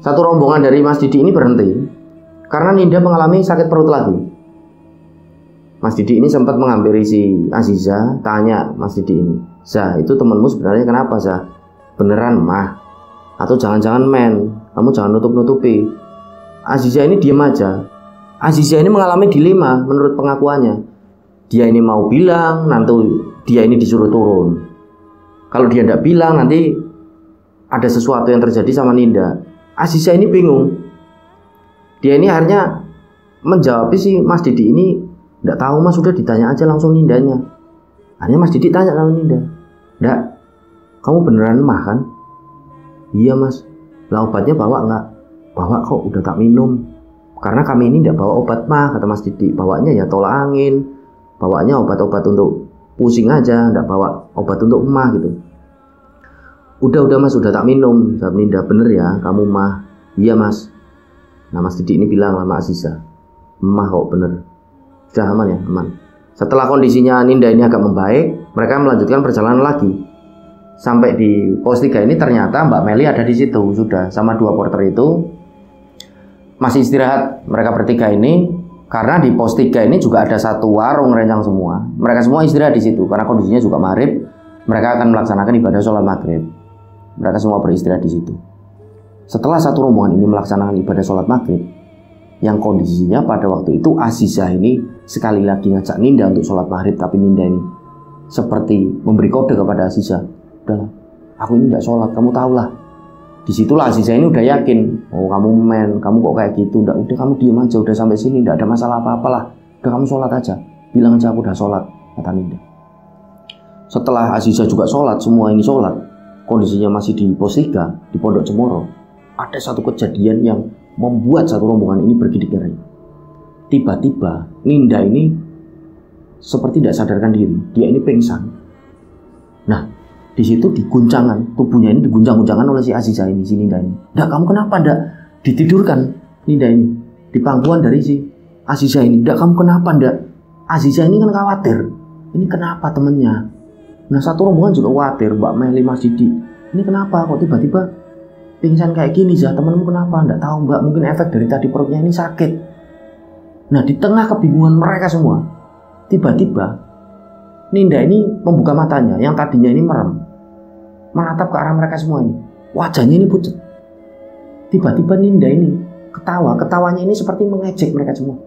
satu rombongan dari Mas Didi ini berhenti karena Ninda mengalami sakit perut lagi. Mas Didi ini sempat menghampiri si Aziza, tanya Mas Didi ini, "Zah, itu temenmu sebenarnya kenapa Zah? Beneran mah? Atau jangan-jangan men? Kamu jangan nutup-nutupi." Aziza ini diam aja. Aziza ini mengalami dilema menurut pengakuannya. Dia ini mau bilang, nanti dia ini disuruh turun. Kalau dia tidak bilang, nanti ada sesuatu yang terjadi sama Ninda. Aziza ini bingung. Dia ini akhirnya menjawab si Mas Didi ini Nggak tahu mas, sudah ditanya aja langsung Nindanya. Akhirnya Mas Didik tanya sama Ninda, "Ndak, kamu beneran mah kan?" "Iya mas." "Lah obatnya bawa nggak?" "Bawa kok, udah tak minum. Karena kami ini ndak bawa obat mah," kata Mas Didik. "Bawanya ya tolak angin, bawanya obat-obat untuk pusing aja, ndak bawa obat untuk emah gitu." Udah mas, udah tak minum," jawab Ninda. "Bener ya kamu mah?" "Iya mas." Nah Mas Didik ini bilang sama Aziza, "Emah kok bener." "Sudah aman ya?" "Aman." Setelah kondisinya Ninda ini agak membaik, mereka melanjutkan perjalanan lagi. Sampai di pos 3 ini ternyata Mbak Meli ada di situ, sudah sama 2 porter itu masih istirahat mereka bertiga ini, karena di pos 3 ini juga ada satu warung rencang semua. Mereka semua istirahat di situ karena kondisinya juga maghrib. Mereka akan melaksanakan ibadah sholat maghrib. Mereka semua beristirahat di situ. Setelah satu rombongan ini melaksanakan ibadah sholat maghrib, yang kondisinya pada waktu itu Azizah ini sekali lagi ngajak Ninda untuk sholat maghrib, tapi Ninda ini seperti memberi kode kepada Azizah, "Udahlah, aku ini tidak sholat, kamu tahulah." Disitulah Azizah ini udah yakin, "Oh kamu men, kamu kok kayak gitu? Udah kamu diem aja, udah sampai sini, tidak ada masalah apa-apalah. Udah kamu sholat aja, bilang aja aku udah sholat," kata Ninda. Setelah Azizah juga sholat, semua ini sholat, kondisinya masih di pos 3 di Pondok Cemoro. Ada satu kejadian yang membuat satu rombongan ini bergidik ngeri. Tiba-tiba Ninda ini seperti tidak sadarkan diri, dia ini pingsan. Nah, di situ diguncangkan, tubuhnya ini diguncang-guncangkan oleh si Azizah ini, si Ninda ini. "Ndak, kamu kenapa ndak?" Ditidurkan Ninda ini di pangkuan dari si Azizah ini. "Ndak, kamu kenapa ndak?" Azizah ini kan khawatir, ini kenapa temennya. Nah satu rombongan juga khawatir, Mbak Meli, Mas Didik, "Ini kenapa kok tiba-tiba pingsan kayak gini, Zah? Temenmu kenapa?" "Ndak tahu Mbak, mungkin efek dari tadi perutnya ini sakit." Nah di tengah kebingungan mereka semua, tiba-tiba Ninda ini membuka matanya yang tadinya ini merem, menatap ke arah mereka semua ini. Wajahnya ini pucat. Tiba-tiba Ninda ini ketawa, ketawanya ini seperti mengejek mereka semua.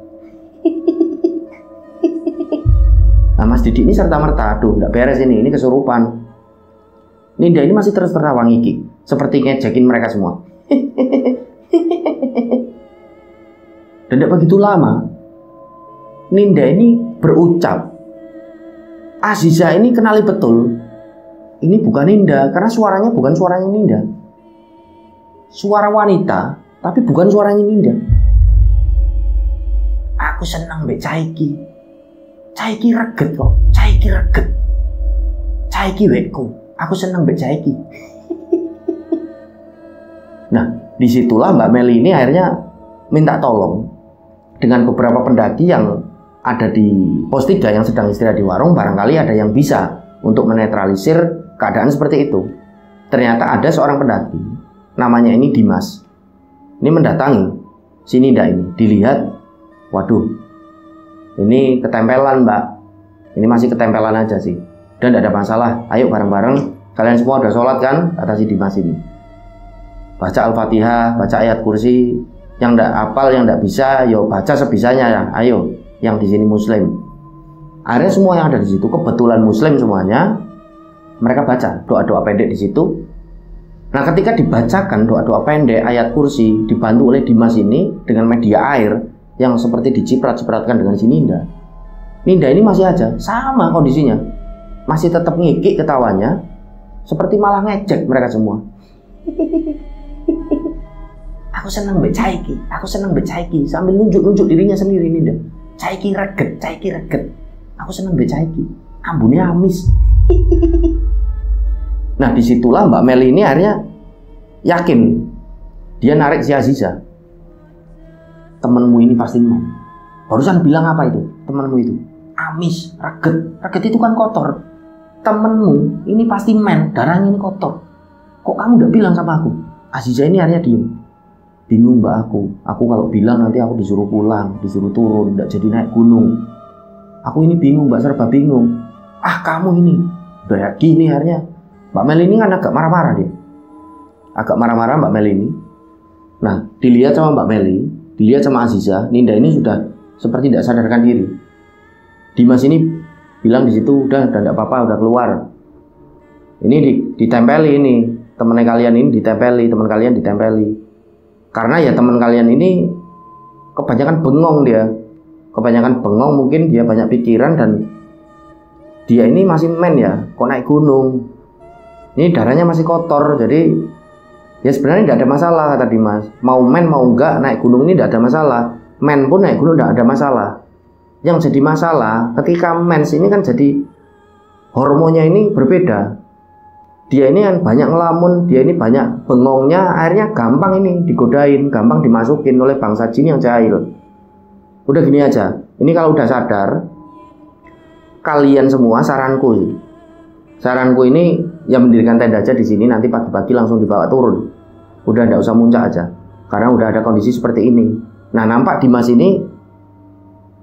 Nah Mas Didik ini serta-merta, "Aduh ndak beres ini kesurupan." Ninda ini masih terus tertawa ngikik, seperti ngejekin mereka semua. Dan tidak begitu lama, Ninda ini berucap, Azizah ini kenali betul, ini bukan Ninda, karena suaranya bukan suaranya Ninda. Suara wanita, tapi bukan suaranya Ninda. "Aku senang mbek Caiki. Caiki reget kok, Caiki reget. Caiki wekku, aku senang mbek Caiki." Nah, disitulah Mbak Meli ini akhirnya minta tolong dengan beberapa pendaki yang ada di pos 3 yang sedang istirahat di warung. Barangkali ada yang bisa untuk menetralisir keadaan seperti itu. Ternyata ada seorang pendaki, namanya ini Dimas. Ini mendatangi si Ninda ini. Dilihat, waduh, ini ketempelan Mbak. Ini masih ketempelan aja sih. Dan tidak ada masalah, ayo bareng-bareng. Kalian semua udah sholat kan? Kata si Dimas ini. Baca Al-Fatihah, baca ayat kursi. Yang tidak hafal, yang tidak bisa, yo baca sebisanya ya. Ayo, yang di sini Muslim. Akhirnya semua yang ada di situ kebetulan Muslim semuanya. Mereka baca doa-doa pendek di situ. Nah, ketika dibacakan doa-doa pendek, ayat kursi, dibantu oleh Dimas ini dengan media air yang seperti diciprat-cipratkan dengan si Ninda. Ninda ini masih aja sama kondisinya, masih tetap ngikik ketawanya, seperti malah ngejek mereka semua. "Aku senang mbek Caiki, aku senang mbek Caiki," sambil nunjuk-nunjuk dirinya sendiri Ninda. "Caiki reget, Caiki reget. Aku senang mbek Caiki. Ambune amis." Nah disitulah Mbak Meli ini akhirnya yakin. Dia narik si Azizah. "Temenmu ini pasti main. Barusan bilang apa itu? Temenmu itu amis, reget. Reget itu kan kotor. Temenmu ini pasti men, darahnya ini kotor. Kok kamu udah bilang sama aku?" Azizah ini akhirnya diem. "Bingung Mbak aku kalau bilang nanti aku disuruh pulang, disuruh turun, tidak jadi naik gunung. Aku ini bingung Mbak, serba bingung." "Ah kamu ini udah gini." Akhirnya Mbak Meli ini kan agak marah-marah dia. Agak marah-marah Mbak Meli ini. Nah dilihat sama Mbak Meli, dilihat sama Azizah, Ninda ini sudah seperti tidak sadarkan diri. Dimas ini bilang di situ, "Udah tidak apa-apa, udah keluar. Ini ditempeli ini, teman kalian ini ditempeli, teman kalian ditempeli. Karena ya teman kalian ini kebanyakan bengong dia. kebanyakan bengong, mungkin dia banyak pikiran, dan dia ini masih men ya, kok naik gunung, ini darahnya masih kotor. Jadi ya sebenarnya tidak ada masalah, kata Dimas. Mau men mau enggak naik gunung ini tidak ada masalah. Men pun naik gunung tidak ada masalah. Yang jadi masalah ketika mens ini kan jadi hormonnya ini berbeda. Dia ini kan banyak ngelamun, dia ini banyak bengongnya, akhirnya gampang ini digodain, gampang dimasukin oleh bangsa jin yang jahil. Udah gini aja, ini kalau udah sadar, kalian semua saranku ini yang mendirikan tenda aja di sini, nanti pagi-pagi langsung dibawa turun. Udah nggak usah muncak aja, karena udah ada kondisi seperti ini. Nah, nampak Dimas ini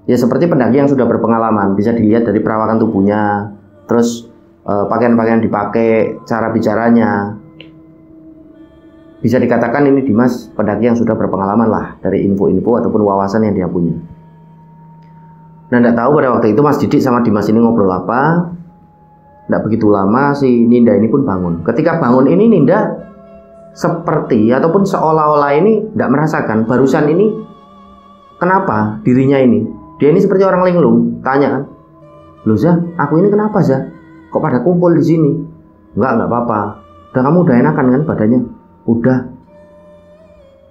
ya seperti pendaki yang sudah berpengalaman, bisa dilihat dari perawakan tubuhnya, terus pakaian-pakaian dipakai, cara bicaranya. Bisa dikatakan ini Dimas pendaki yang sudah berpengalaman lah, dari info-info ataupun wawasan yang dia punya. Nah, tidak tahu pada waktu itu Mas Didik sama Dimas ini ngobrol apa. Tidak begitu lama si Ninda ini pun bangun. Ketika bangun ini Ninda seperti ataupun seolah-olah ini tidak merasakan barusan ini kenapa dirinya ini. Dia ini seperti orang linglung, tanya kan, "Loh Zah, aku ini kenapa Zah? Kok pada kumpul di sini?" Enggak apa-apa. Udah, kamu udah enakan kan badannya? Udah.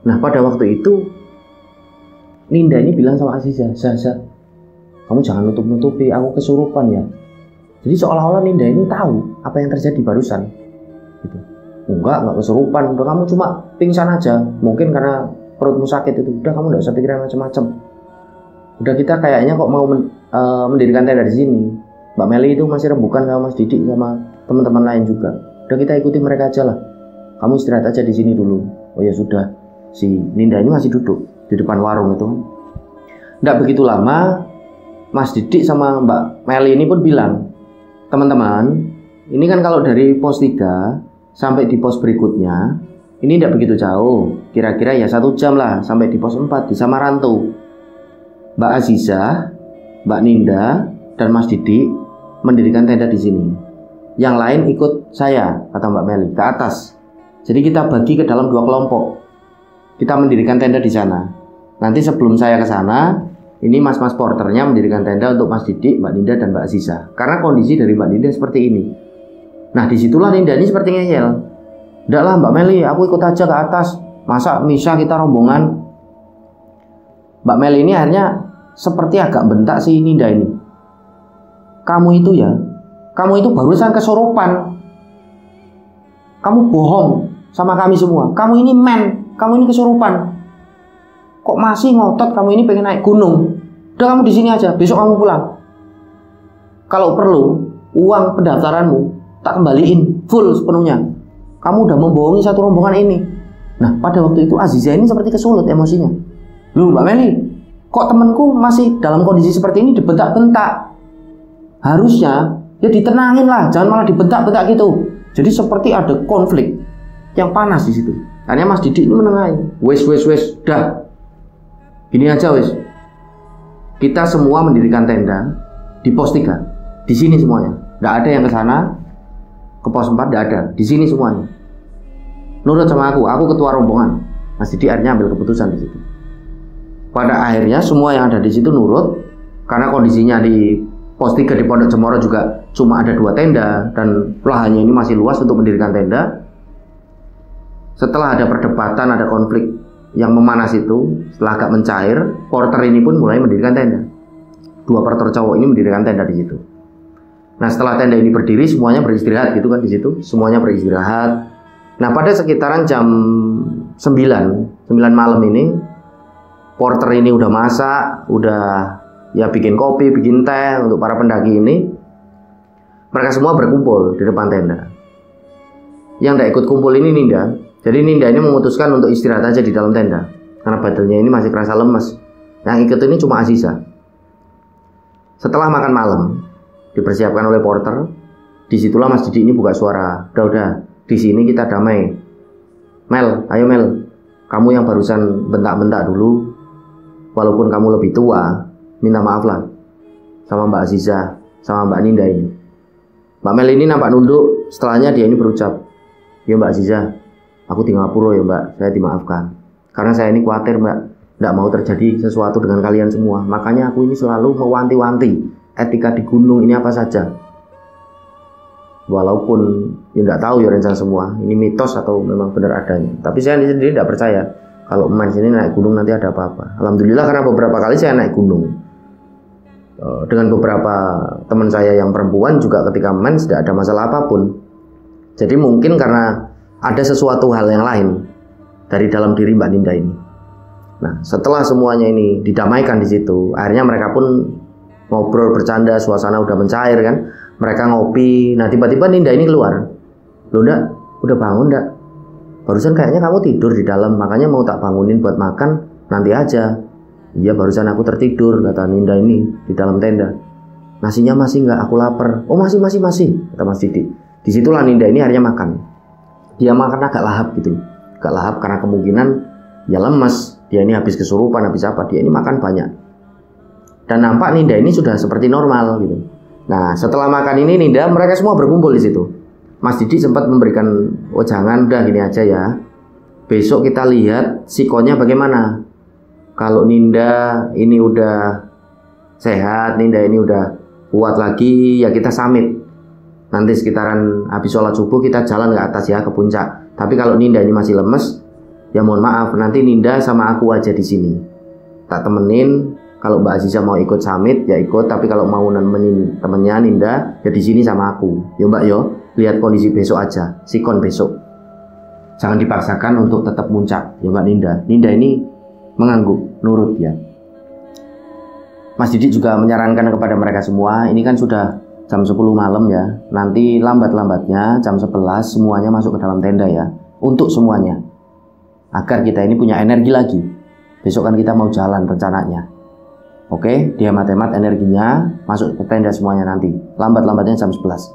Nah, pada waktu itu Ninda ini bilang sama Aziza, Zah, kamu jangan nutup-nutupi, aku kesurupan ya. Jadi seolah-olah Ninda ini tahu apa yang terjadi barusan. Gitu. Enggak kesurupan. Udah, kamu cuma pingsan aja. Mungkin karena perutmu sakit itu. Udah, kamu enggak usah pikiran macam-macam. Udah, kita kayaknya kok mau mendirikan tenda di sini. Mbak Meli itu masih rembukan sama Mas Didik sama teman-teman lain juga. Udah, kita ikuti mereka aja lah. Kamu istirahat aja di sini dulu. Oh ya sudah. Si Ninda ini masih duduk di depan warung itu. Nggak begitu lama, Mas Didik sama Mbak Meli ini pun bilang, teman-teman, ini kan kalau dari pos 3 sampai di pos berikutnya, ini tidak begitu jauh. Kira-kira ya 1 jam lah sampai di pos 4 di Samarantu. Mbak Azizah, Mbak Ninda, dan Mas Didik mendirikan tenda di sini. Yang lain ikut saya, kata Mbak Meli, ke atas. Jadi kita bagi ke dalam 2 kelompok. Kita mendirikan tenda di sana. Nanti sebelum saya ke sana, ini mas-mas porternya mendirikan tenda untuk Mas Didik, Mbak Ninda, dan Mbak Aziza. Karena kondisi dari Mbak Ninda seperti ini. Nah, disitulah Ninda ini seperti ngeyel. Udah lah Mbak Meli, aku ikut aja ke atas. Masa misah kita rombongan? Mbak Meli ini akhirnya seperti agak bentak si Ninda ini. Kamu itu barusan kesurupan. Kamu bohong sama kami semua. Kamu ini men, kamu ini kesurupan. Kok masih ngotot kamu ini pengen naik gunung? Udah, kamu di sini aja, besok kamu pulang. Kalau perlu, uang pendaftaranmu tak kembaliin full sepenuhnya. Kamu udah membohongi satu rombongan ini. Nah, pada waktu itu Aziza ini seperti kesulut emosinya. Loh Mbak Meli, kok temanku masih dalam kondisi seperti ini dibentak-bentak? Harusnya ya ditenangin lah, jangan malah dibentak-bentak gitu. Jadi seperti ada konflik yang panas di situ. Akhirnya Mas Didik ini menengahi. Wes, dah. Gini aja wes. Kita semua mendirikan tenda di pos 3. Di sini semuanya. Nggak ada yang ke sana, ke pos 4 nggak ada. Di sini semuanya. Nurut sama aku ketua rombongan. Mas Didik akhirnya ambil keputusan di situ. Pada akhirnya semua yang ada di situ nurut, karena kondisinya di pos 3 di Pondok Cemoro juga cuma ada 2 tenda dan lahannya ini masih luas untuk mendirikan tenda. Setelah ada perdebatan, ada konflik yang memanas itu, setelah agak mencair, porter ini pun mulai mendirikan tenda. 2 porter cowok ini mendirikan tenda di situ. Nah, setelah tenda ini berdiri, semuanya beristirahat gitu kan di situ, semuanya beristirahat. Nah, pada sekitaran jam 9 malam ini, porter ini udah masak, udah ya bikin kopi, bikin teh untuk para pendaki ini. Mereka semua berkumpul di depan tenda. Yang tidak ikut kumpul ini Ninda. Jadi Ninda ini memutuskan untuk istirahat aja di dalam tenda karena badannya ini masih kerasa lemes. Yang ikut ini cuma Aziza. Setelah makan malam dipersiapkan oleh porter, disitulah Mas Didik ini buka suara. Udah, di sini kita damai. Mel, ayo Mel, kamu yang barusan bentak-bentak dulu, walaupun kamu lebih tua, minta maaf lah sama Mbak Aziza, sama Mbak Ninda ini. Mbak Mel ini nampak nunduk. Setelahnya dia ini berucap, ya Mbak Aziza, aku tinggal pura ya Mbak, saya dimaafkan. Karena saya ini khawatir Mbak, Nggak mau terjadi sesuatu dengan kalian semua. Makanya aku ini selalu mewanti-wanti etika di gunung ini apa saja. Walaupun ya nggak tahu ya rencana semua ini mitos atau memang benar adanya. Tapi saya sendiri tidak percaya kalau Mens ini naik gunung nanti ada apa-apa. Alhamdulillah karena beberapa kali saya naik gunung dengan beberapa teman saya yang perempuan juga ketika Mens tidak ada masalah apapun. Jadi mungkin karena ada sesuatu hal yang lain dari dalam diri Mbak Ninda ini. Nah setelah semuanya ini didamaikan di situ, akhirnya mereka pun ngobrol bercanda, suasana udah mencair kan. Mereka ngopi, nah tiba-tiba Ninda ini keluar. Loh ndak, udah bangun ndak? Barusan kayaknya kamu tidur di dalam, makanya mau tak bangunin buat makan, nanti aja. Iya barusan aku tertidur, kata Ninda ini di dalam tenda. Nasinya masih nggak, aku lapar. Oh masih, kata Mas Didi. Disitulah Ninda ini akhirnya makan. Dia makan agak lahap gitu. Agak lahap karena kemungkinan ya lemes. Dia ini habis kesurupan, habis apa, dia ini makan banyak. Dan nampak Ninda ini sudah seperti normal gitu. Nah setelah makan ini Ninda, mereka semua berkumpul di situ. Mas Didi sempat memberikan, oh jangan, udah gini aja ya. Besok kita lihat sikonnya bagaimana. Kalau Ninda ini udah sehat, Ninda ini udah kuat lagi, ya kita summit. Nanti sekitaran habis sholat subuh kita jalan ke atas ya, ke puncak. Tapi kalau Ninda ini masih lemes, ya mohon maaf, nanti Ninda sama aku aja di sini. Tak temenin. Kalau Mbak Aziza mau ikut summit ya ikut, tapi kalau mau nemenin temennya Ninda ya di sini sama aku. Yo Mbak yo, lihat kondisi besok aja, sikon besok. Jangan dipaksakan untuk tetap muncak ya Mbak Ninda. Ninda ini mengangguk, nurut ya. Mas Didi juga menyarankan kepada mereka semua, ini kan sudah jam 10 malam ya. Nanti lambat-lambatnya jam 11 semuanya masuk ke dalam tenda ya. Untuk semuanya. Agar kita ini punya energi lagi. Besok kan kita mau jalan rencananya. Oke, dia hemat-hemat energinya, masuk ke tenda semuanya nanti. Lambat-lambatnya jam 11.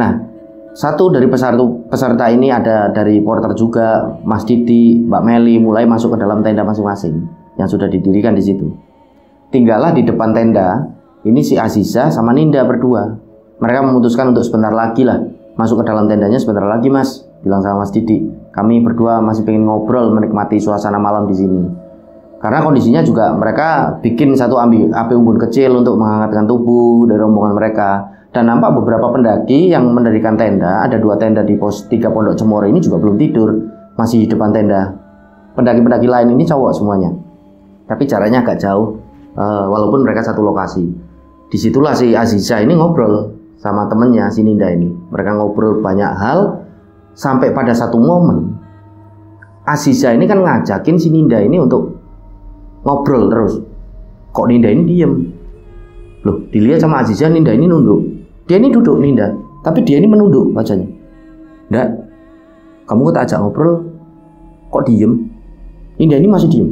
Nah, satu dari peserta ini ada dari porter juga, Mas Didi, Mbak Meli mulai masuk ke dalam tenda masing-masing yang sudah didirikan di situ. Tinggallah di depan tenda, ini si Aziza sama Ninda berdua. Mereka memutuskan untuk sebentar lagi lah masuk ke dalam tendanya, sebentar lagi Mas, bilang sama Mas Didi. Kami berdua masih pengen ngobrol, menikmati suasana malam di sini. Karena kondisinya juga mereka bikin satu api unggun kecil untuk menghangatkan tubuh dari rombongan mereka. Dan nampak beberapa pendaki yang mendirikan tenda, ada 2 tenda di pos 3 Pondok Cemoro ini juga belum tidur, masih di depan tenda. Pendaki-pendaki lain ini cowok semuanya, tapi jaraknya agak jauh, walaupun mereka satu lokasi. Disitulah si Aziza ini ngobrol sama temennya si Ninda ini. Mereka ngobrol banyak hal, sampai pada satu momen Aziza ini kan ngajakin si Ninda ini untuk ngobrol terus. Kok Ninda ini diem? Loh, dilihat sama Aziza, Ninda ini nunduk. Dia ini duduk Ninda, tapi dia ini menunduk wajahnya. Nggak, kamu tak ajak ngobrol, kok diem? Ninda ini masih diem.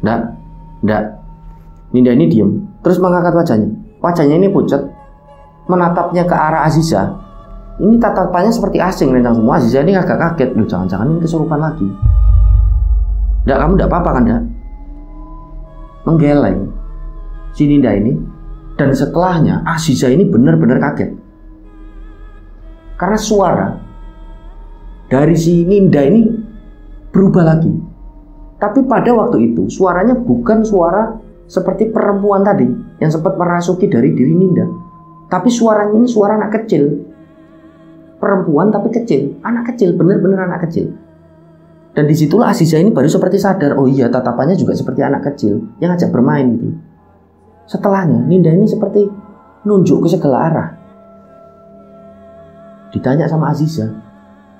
Nggak. Ninda ini diem, terus mengangkat wajahnya. Wajahnya ini pucat, menatapnya ke arah Aziza. Ini tatapannya seperti asing rencang semua. Aziza ini agak kaget. Loh, jangan-jangan ini kesurupan lagi. Nggak, kamu nggak apa-apa kan, nggak? Menggeleng si Ninda ini. Dan setelahnya Aziza ini benar-benar kaget karena suara dari si Ninda ini berubah lagi. Tapi pada waktu itu suaranya bukan suara seperti perempuan tadi yang sempat merasuki dari diri Ninda, tapi suaranya ini suara anak kecil. Perempuan tapi kecil, anak kecil, benar-benar anak kecil. Dan disitulah Aziza ini baru seperti sadar, oh iya tatapannya juga seperti anak kecil yang ajak bermain gitu. Setelahnya Ninda ini seperti nunjuk ke segala arah. Ditanya sama Aziza,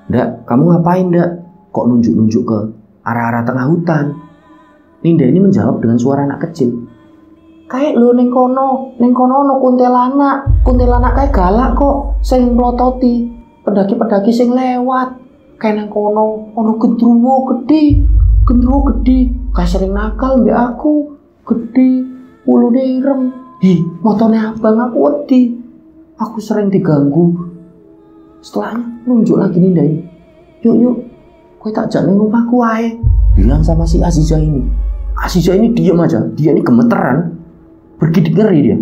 "Ndak, kamu ngapain ndak? Kok nunjuk-nunjuk ke arah-arah tengah hutan?" Ninda ini menjawab dengan suara anak kecil, "Kayak lo neng kono no kuntilanak kayak galak kok, sing melototi pendaki-pendaki sing lewat. Kayak neng kono ono gendruwo gede, kayak sering nakal mbak aku, gede, ulune ireng. Hi, motone abang aku wedi. Aku sering diganggu." Setelahnya nunjuk lagi Ninda ini, "Yuk, kowe tak jak ning omahku wae," bilang sama si Aziza ini. Aziza ini diam aja, dia ini gemeteran, bergidik ngeri dia.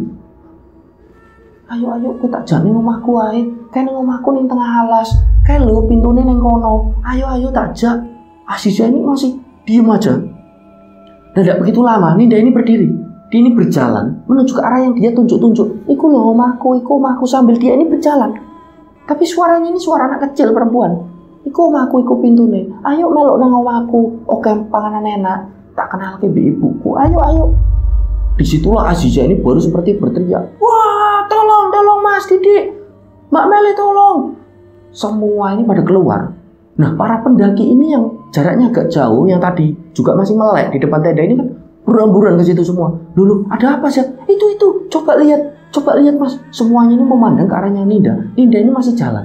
Ayo, kowe tak jak ning omahku wae. Kae ning omahku ning tengah alas. Kae lho pintune ning kono. Ayo tak jak. Aziza ini masih diam aja. Dan tidak begitu lama, Ninda ini berdiri. Dia ini berjalan menuju ke arah yang dia tunjuk-tunjuk. Iku loh omahku sambil dia ini berjalan. Tapi suaranya ini suara anak kecil perempuan. Iku omahku, iku pintune. Ayo melok nang omahku. Oke, panganan enak. Tak kenal ke ibuku. Ayo. Disitulah Aziza ini baru seperti berteriak. Wah, tolong Mas Didik. Mbak Meli tolong. Semua ini pada keluar. Nah, para pendaki ini yang jaraknya agak jauh, yang tadi juga masih melek di depan tenda ini kan buruan-buruan ke situ semua. Dulu ada apa sih? Itu. Coba lihat Mas. Semuanya ini memandang ke arahnya Ninda. Ninda ini masih jalan.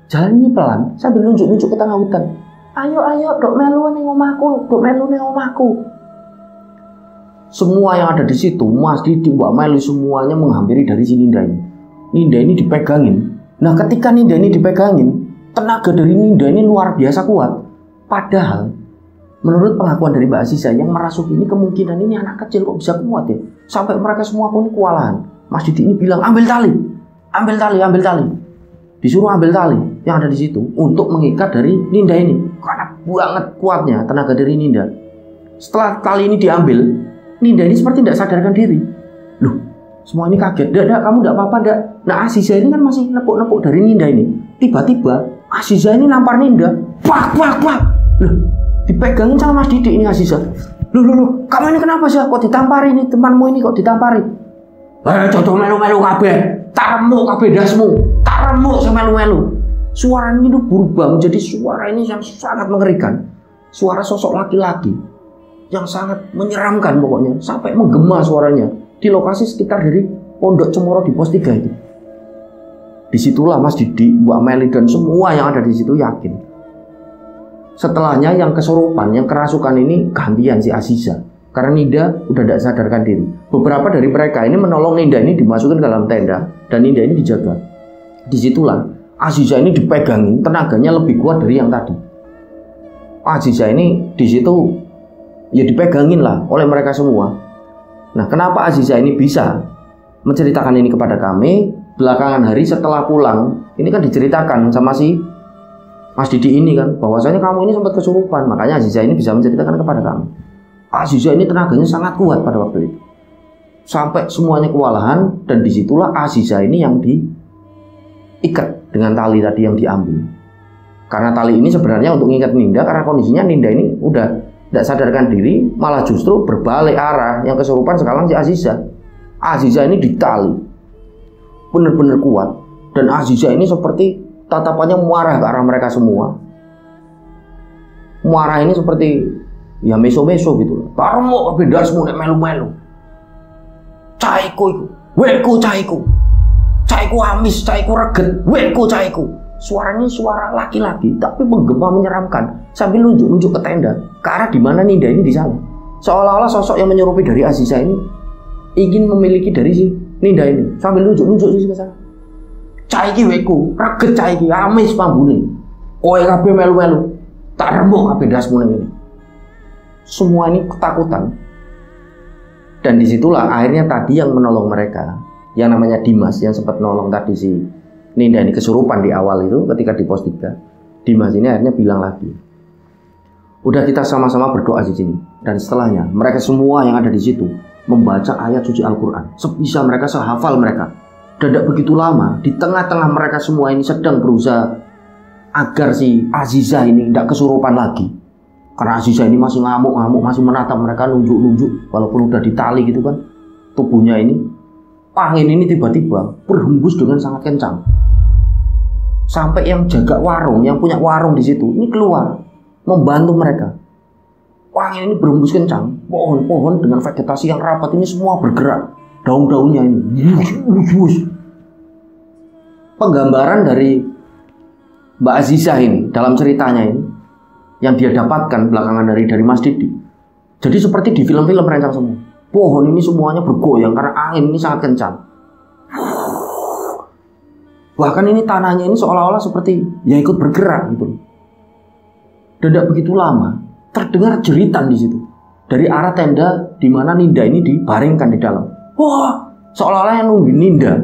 Jalan ini pelan sambil nunjuk-nunjuk ke tengah hutan. Ayo, dok melu ning omahku. Semua yang ada di situ, Mas Didi, Mbak Meli, semuanya menghampiri dari si Ninda ini. Ninda ini dipegangin. Nah, ketika Ninda ini dipegangin, tenaga dari Ninda ini luar biasa kuat. Padahal menurut pengakuan dari Mbak Aziza yang merasuk ini, kemungkinan ini anak kecil kok bisa kuat ya. Sampai mereka semua pun kewalahan. Mas Didi ini bilang, ambil tali. Disuruh ambil tali yang ada di situ untuk mengikat dari Ninda ini. Karena banget kuatnya tenaga dari Ninda. Setelah tali ini diambil, Ninda ini seperti tidak sadarkan diri. Loh, semua ini kaget. Dak, kamu tidak apa-apa, Dak. Nah, Aziza ini kan masih nepuk-nepuk dari Ninda ini. Tiba-tiba Aziza ini nampar Ninda. Pak. Loh, dipegangin sama Mas Didi ini Aziza. Loh, kamu ini kenapa sih? Kok ditampari ini temanmu ini kok ditampari? Jodoh melu-melu kabeh. Tak kabeh dasmu. Tak sama melu-melu. Suaranya itu berubah menjadi suara ini yang sangat mengerikan. Suara sosok laki-laki yang sangat menyeramkan pokoknya. Sampai menggema suaranya. Di lokasi sekitar dari Pondok Cemoro di pos 3 itu. Disitulah Mas Didi, Mbak Meli dan semua yang ada di situ yakin. Setelahnya yang kesurupan, yang kerasukan ini gantian si Aziza. Karena Ninda udah tidak sadarkan diri. Beberapa dari mereka ini menolong Ninda ini dimasukkan ke dalam tenda dan Ninda ini dijaga. Disitulah Aziza ini dipegangin, tenaganya lebih kuat dari yang tadi. Aziza ini di situ ya dipegangin lah oleh mereka semua. Nah, kenapa Aziza ini bisa menceritakan ini kepada kami? Belakangan hari setelah pulang, ini kan diceritakan sama si Mas Didi ini kan, bahwasanya kamu ini sempat kesurupan. Makanya Aziza ini bisa menceritakan kepada kami. Aziza ini tenaganya sangat kuat pada waktu itu. Sampai semuanya kewalahan dan disitulah Aziza ini yang diikat dengan tali tadi yang diambil. Karena tali ini sebenarnya untuk mengikat Ninda, karena kondisinya Ninda ini udah tidak sadarkan diri, malah justru berbalik arah. Yang kesurupan sekarang si Aziza. Aziza ini ditali, benar-benar kuat. Dan Aziza ini seperti tatapannya marah ke arah mereka semua. Marah ini seperti ya meso-meso gitu loh. Tarmo kabeh dasmu nek melu-melu. Caiku iku, weku caiku. Caiku amis, caiku reget, weku caiku. Suaranya suara laki-laki tapi menggema menyeramkan sambil nunjuk-nunjuk ke tenda ke arah di mana Ninda ini di sana. Seolah-olah sosok yang menyerupai dari Aziza ini ingin memiliki dari si Ninda ini sambil nunjuk-nunjuk sih ke sana. Caiki weku, reget caiki, amis pambune. Kowe kabeh melu-melu. Tak rembuk kabeh dasmu ning ngene. Semua ini ketakutan. Dan disitulah akhirnya tadi yang menolong mereka, yang namanya Dimas, yang sempat nolong tadi si Ninda ini kesurupan di awal itu ketika di pos 3. Dimas ini akhirnya bilang lagi, udah kita sama-sama berdoa di sini. Dan setelahnya mereka semua yang ada di situ membaca ayat suci Al-Quran sebisa mereka, sehafal mereka. Dan tidak begitu lama, di tengah-tengah mereka semua ini sedang berusaha agar si Aziza ini tidak kesurupan lagi. Karena Aziza ini masih ngamuk-ngamuk, masih menatap mereka, nunjuk-nunjuk, walaupun udah ditali gitu kan tubuhnya ini. Angin ini tiba-tiba berhembus dengan sangat kencang. Sampai yang jaga warung, yang punya warung di situ, ini keluar membantu mereka. Angin ini berhembus kencang, pohon-pohon dengan vegetasi yang rapat ini semua bergerak, daun-daunnya ini. Penggambaran dari Mbak Aziza ini dalam ceritanya ini yang dia dapatkan belakangan dari Mas Didi. Jadi seperti di film-film rencang semua. Pohon ini semuanya bergoyang karena angin ini sangat kencang. Bahkan ini tanahnya ini seolah-olah seperti ya ikut bergerak gitu. Dan tidak begitu lama terdengar jeritan di situ dari arah tenda di mana Ninda ini dibaringkan di dalam. Wah, seolah-olah yang nungguin Ninda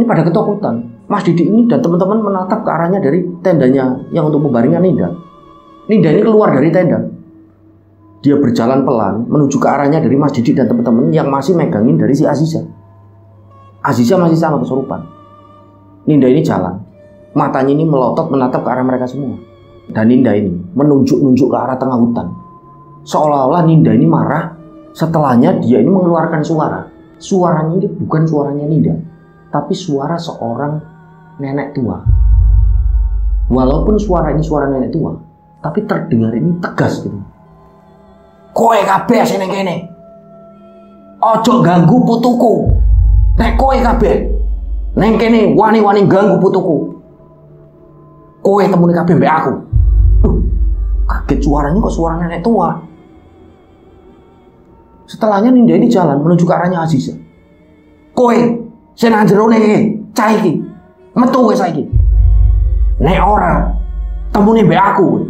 ini pada ketakutan. Mas Didi ini dan teman-teman menatap ke arahnya dari tendanya yang untuk membaringkan Ninda. Ninda ini keluar dari tenda. dia berjalan pelan menuju ke arahnya dari Mas Didik dan teman-teman yang masih megangin dari si Aziza. Aziza masih sama kesurupan. Ninda ini jalan, matanya ini melotot menatap ke arah mereka semua. Dan Ninda ini menunjuk-nunjuk ke arah tengah hutan. Seolah-olah Ninda ini marah. Setelahnya dia ini mengeluarkan suara. Suaranya ini bukan suaranya Ninda, tapi suara seorang nenek tua. Walaupun suara ini suara nenek tua, tapi terdengar ini tegas gitu. Kowe kabeh sing ning kene. Ojo ganggu putuku. Nek kowe kabeh ning kene wani-wani ganggu putuku, kowe temune kabeh mbek aku. Kaget suaranya kok suara nenek tua. Setelahnya Ninda ini jalan menuju ke arahnya Aziza. Kowe sing nang jero iki, cah iki. Metu kowe saiki. Nek ora temune mbek aku.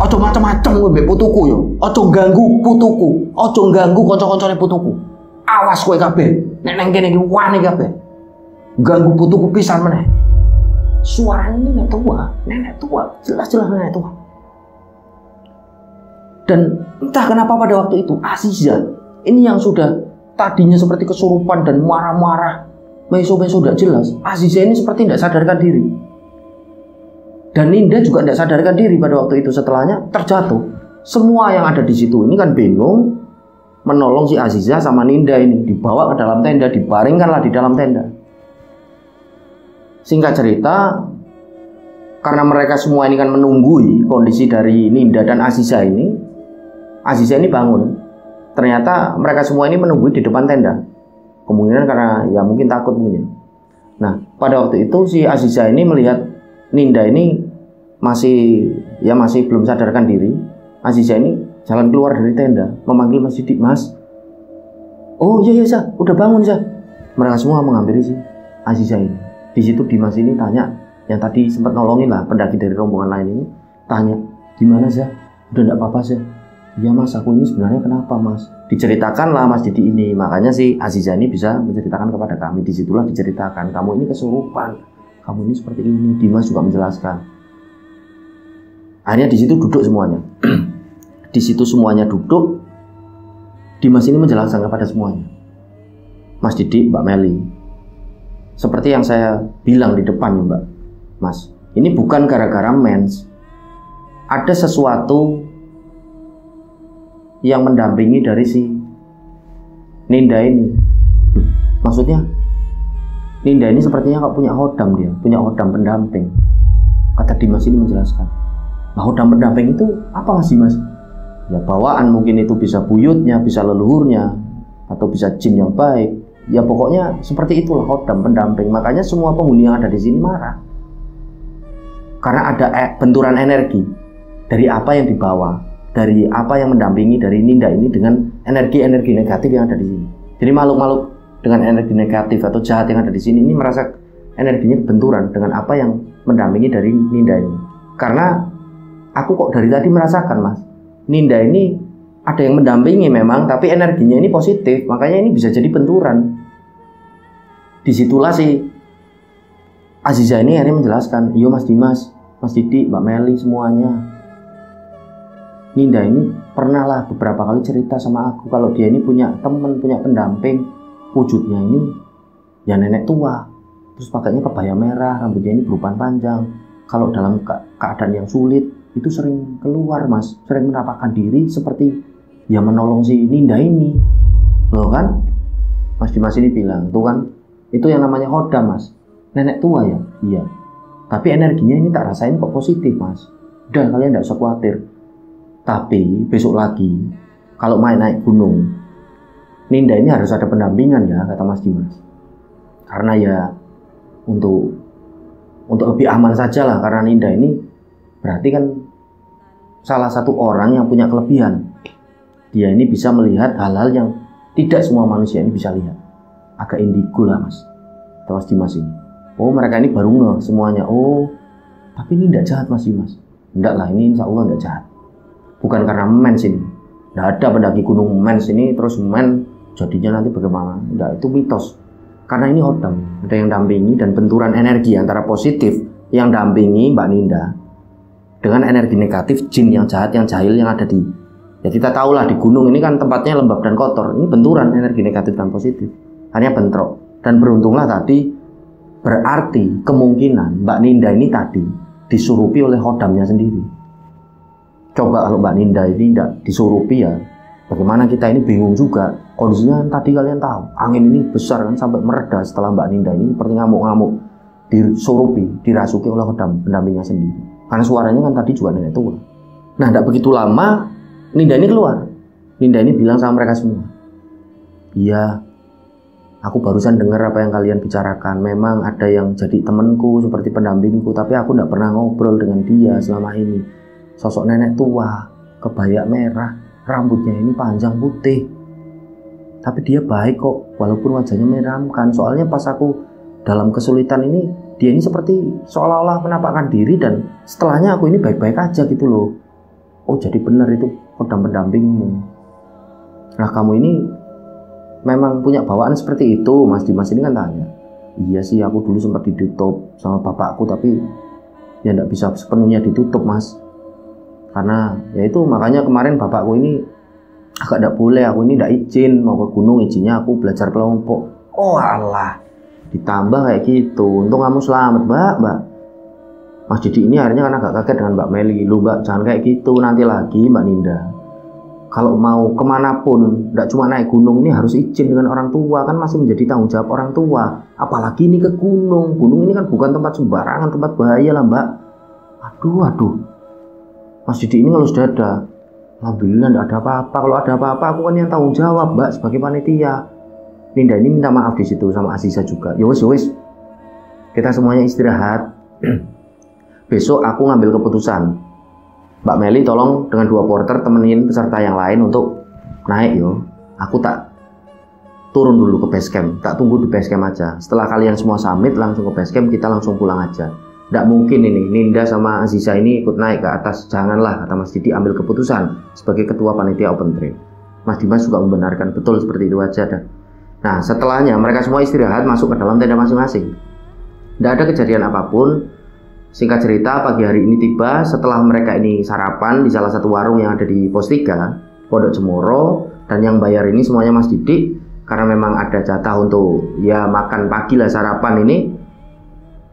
Ojo macam-macam kowe mbek putuku yo. Ojo ganggu putuku, ojo ganggu kanca-kancane putuku. Awas kowe kabeh. Nek nang kene iki wani kabeh. Ganggu putuku pisan meneh. Suaranya ini nenek tua, jelas-jelas nenek tua. Dan entah kenapa pada waktu itu Aziza ini yang sudah tadinya seperti kesurupan dan marah-marah, meso-meso tidak jelas, Aziza ini seperti tidak sadarkan diri. Dan Ninda juga tidak sadarkan diri pada waktu itu. Setelahnya terjatuh. Semua yang ada di situ ini kan bingung, menolong si Aziza sama Ninda ini, dibawa ke dalam tenda, dibaringkanlah di dalam tenda. Singkat cerita, karena mereka semua ini kan menunggui kondisi dari Ninda dan Aziza ini bangun. Ternyata mereka semua ini menunggu di depan tenda. Kemungkinan karena ya mungkin takut mungkin. Nah, pada waktu itu si Aziza ini melihat Ninda ini masih belum sadarkan diri. Aziza ini jalan keluar dari tenda, memanggil Mas Didik. Mas, oh iya Sa, udah bangun Sa. Mereka semua menghampiri si Aziza ini. Di situ Dimas ini tanya, yang tadi sempat nolongin lah pendaki dari rombongan lain ini, tanya, gimana Sa? Udah enggak apa-apa Sa? Iya Mas, aku ini sebenarnya kenapa Mas? Diceritakanlah Mas Didik ini. Makanya si Aziza ini bisa menceritakan kepada kami. Disitulah diceritakan, kamu ini kesurupan, kamu ini seperti ini. Dimas juga menjelaskan. Akhirnya di situ duduk semuanya. Di situ semuanya duduk. Dimas ini menjelaskan kepada semuanya. Mas Didik, Mbak Meli, seperti yang saya bilang di depan Mbak, Mas, ini bukan gara-gara mens. Ada sesuatu yang mendampingi dari si Ninda ini. Maksudnya Ninda ini sepertinya kok punya hodam, dia punya hodam pendamping. Kata Dimas ini menjelaskan. Nah, hodam pendamping itu apa sih Mas? Ya bawaan, mungkin itu bisa buyutnya, bisa leluhurnya, atau bisa jin yang baik. Ya pokoknya seperti itulah hodam pendamping. Makanya semua penghuni yang ada di sini marah. Karena ada benturan energi dari apa yang dibawa, dari apa yang mendampingi dari Ninda ini dengan energi-energi negatif yang ada di sini. Jadi makhluk-makhluk dengan energi negatif atau jahat yang ada di sini ini merasa energinya benturan dengan apa yang mendampingi dari Ninda ini. Karena aku kok dari tadi merasakan Mas, Ninda ini ada yang mendampingi memang, tapi energinya ini positif, makanya ini bisa jadi benturan. Disitulah si Aziza ini akhirnya menjelaskan, iya Mas Dimas, Mas Didik, Mbak Meli, semuanya. Ninda ini pernah lah beberapa kali cerita sama aku kalau dia ini punya teman, punya pendamping, wujudnya ini ya nenek tua, terus pakainya kebaya merah, rambutnya ini beruban panjang. Kalau dalam keadaan yang sulit itu sering keluar Mas, sering menampakkan diri seperti ya menolong si Ninda ini. Loh kan, Mas Dimas ini bilang, tuh kan, itu yang namanya hodam Mas, nenek tua ya, iya. Tapi energinya ini tak rasain kok positif Mas. Udah kalian tidak usah khawatir. Tapi besok lagi kalau main naik gunung, Ninda ini harus ada pendampingan ya, kata Mas Dimas. Karena ya untuk lebih aman saja lah, karena Ninda ini berarti kan salah satu orang yang punya kelebihan. Dia ini bisa melihat hal-hal yang tidak semua manusia ini bisa lihat. Agak indigo lah Mas, kata Mas Dimas ini. Oh mereka ini baru ngeh semuanya. Oh tapi ini tidak jahat Mas Dimas. Enggak lah, ini insya Allah tidak jahat. Bukan karena mens ini. Tidak ada pendaki gunung mens ini terus men jadinya nanti bagaimana. Tidak, itu mitos. Karena ini hodam, ada yang dampingi dan benturan energi antara positif yang dampingi Mbak Ninda dengan energi negatif jin yang jahat, yang jahil yang ada di Ya kita tahulah di gunung ini kan tempatnya lembab dan kotor. Ini benturan energi negatif dan positif. Hanya bentrok. Dan beruntunglah tadi, berarti kemungkinan Mbak Ninda ini tadi disurupi oleh khodamnya sendiri. Coba kalau Mbak Ninda ini tidak disurupi ya, bagaimana kita ini bingung juga. Kondisinya tadi kalian tahu, angin ini besar kan sampai mereda setelah Mbak Ninda ini seperti ngamuk-ngamuk, disurupi, dirasuki oleh khodam pendampingnya sendiri. Karena suaranya kan tadi juga nenek tua. Nah, tidak begitu lama Ninda ini keluar. Ninda ini bilang sama mereka semua, iya, aku barusan dengar apa yang kalian bicarakan. Memang ada yang jadi temanku seperti pendampingku, tapi aku tidak pernah ngobrol dengan dia selama ini. Sosok nenek tua, kebaya merah, rambutnya ini panjang putih. Tapi dia baik kok, walaupun wajahnya menyeramkan. Soalnya pas aku dalam kesulitan ini, dia ini seperti seolah-olah menampakkan diri dan setelahnya aku ini baik-baik aja gitu loh. Oh, jadi benar itu khodam pendampingmu. Nah, kamu ini memang punya bawaan seperti itu, Mas Dimas ini kan tanya. Iya sih, aku dulu sempat ditutup sama bapakku, tapi ya tidak bisa sepenuhnya ditutup, Mas. Karena ya itu makanya kemarin bapakku ini agak tidak boleh, aku ini tidak izin mau ke gunung, izinnya aku belajar kelompok. Oh Allah, ditambah kayak gitu. Untung kamu selamat, Mbak. Mas Didi ini akhirnya kan agak kaget dengan Mbak Meli. Lu Mbak, jangan kayak gitu, nanti lagi Mbak Ninda. Kalau mau kemanapun, tidak cuma naik gunung ini harus izin dengan orang tua, kan masih menjadi tanggung jawab orang tua. Apalagi ini ke gunung. Gunung ini kan bukan tempat sembarangan, tempat bahaya lah, Mbak. Aduh. Mas Didi ini ngelus dada. Alhamdulillah tidak ada apa-apa. Kalau ada apa-apa aku kan yang tanggung jawab, Mbak, sebagai panitia. Ninda ini minta maaf di situ sama Aziza juga. Yowes. Kita semuanya istirahat. Besok aku ngambil keputusan. Mbak Meli tolong dengan 2 porter temenin peserta yang lain untuk naik yo. Aku tak turun dulu ke base camp. Tak tunggu di base camp aja. Setelah kalian semua summit langsung ke base camp, kita langsung pulang aja. Tidak mungkin ini Ninda sama Aziza ini ikut naik ke atas. Janganlah, kata Mas Didi, ambil keputusan sebagai ketua panitia open trail. Mas Dimas juga membenarkan, betul seperti itu aja dah. Nah, setelahnya mereka semua istirahat, masuk ke dalam tenda masing-masing. Tidak ada kejadian apapun. Singkat cerita, pagi hari ini tiba setelah mereka ini sarapan di salah satu warung yang ada di Pos 3 Pondok Cemoro, dan yang bayar ini semuanya Mas Didi karena memang ada jatah untuk ya makan pagi lah, sarapan ini.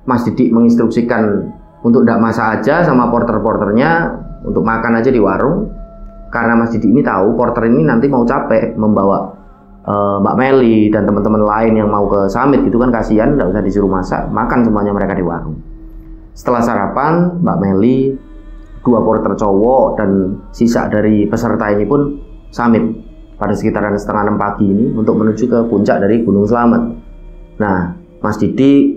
Mas Didi menginstruksikan untuk tidak masak aja sama porter-porternya, untuk makan aja di warung. Karena Mas Didi ini tahu porter ini nanti mau capek membawa Mbak Meli dan teman-teman lain yang mau ke summit gitu kan, kasihan, tidak usah disuruh masak, makan semuanya mereka di warung. Setelah sarapan, Mbak Meli, 2 porter cowok dan sisa dari peserta ini pun summit pada sekitaran setengah 6 pagi ini untuk menuju ke puncak dari Gunung Slamet. Nah, Mas Didi,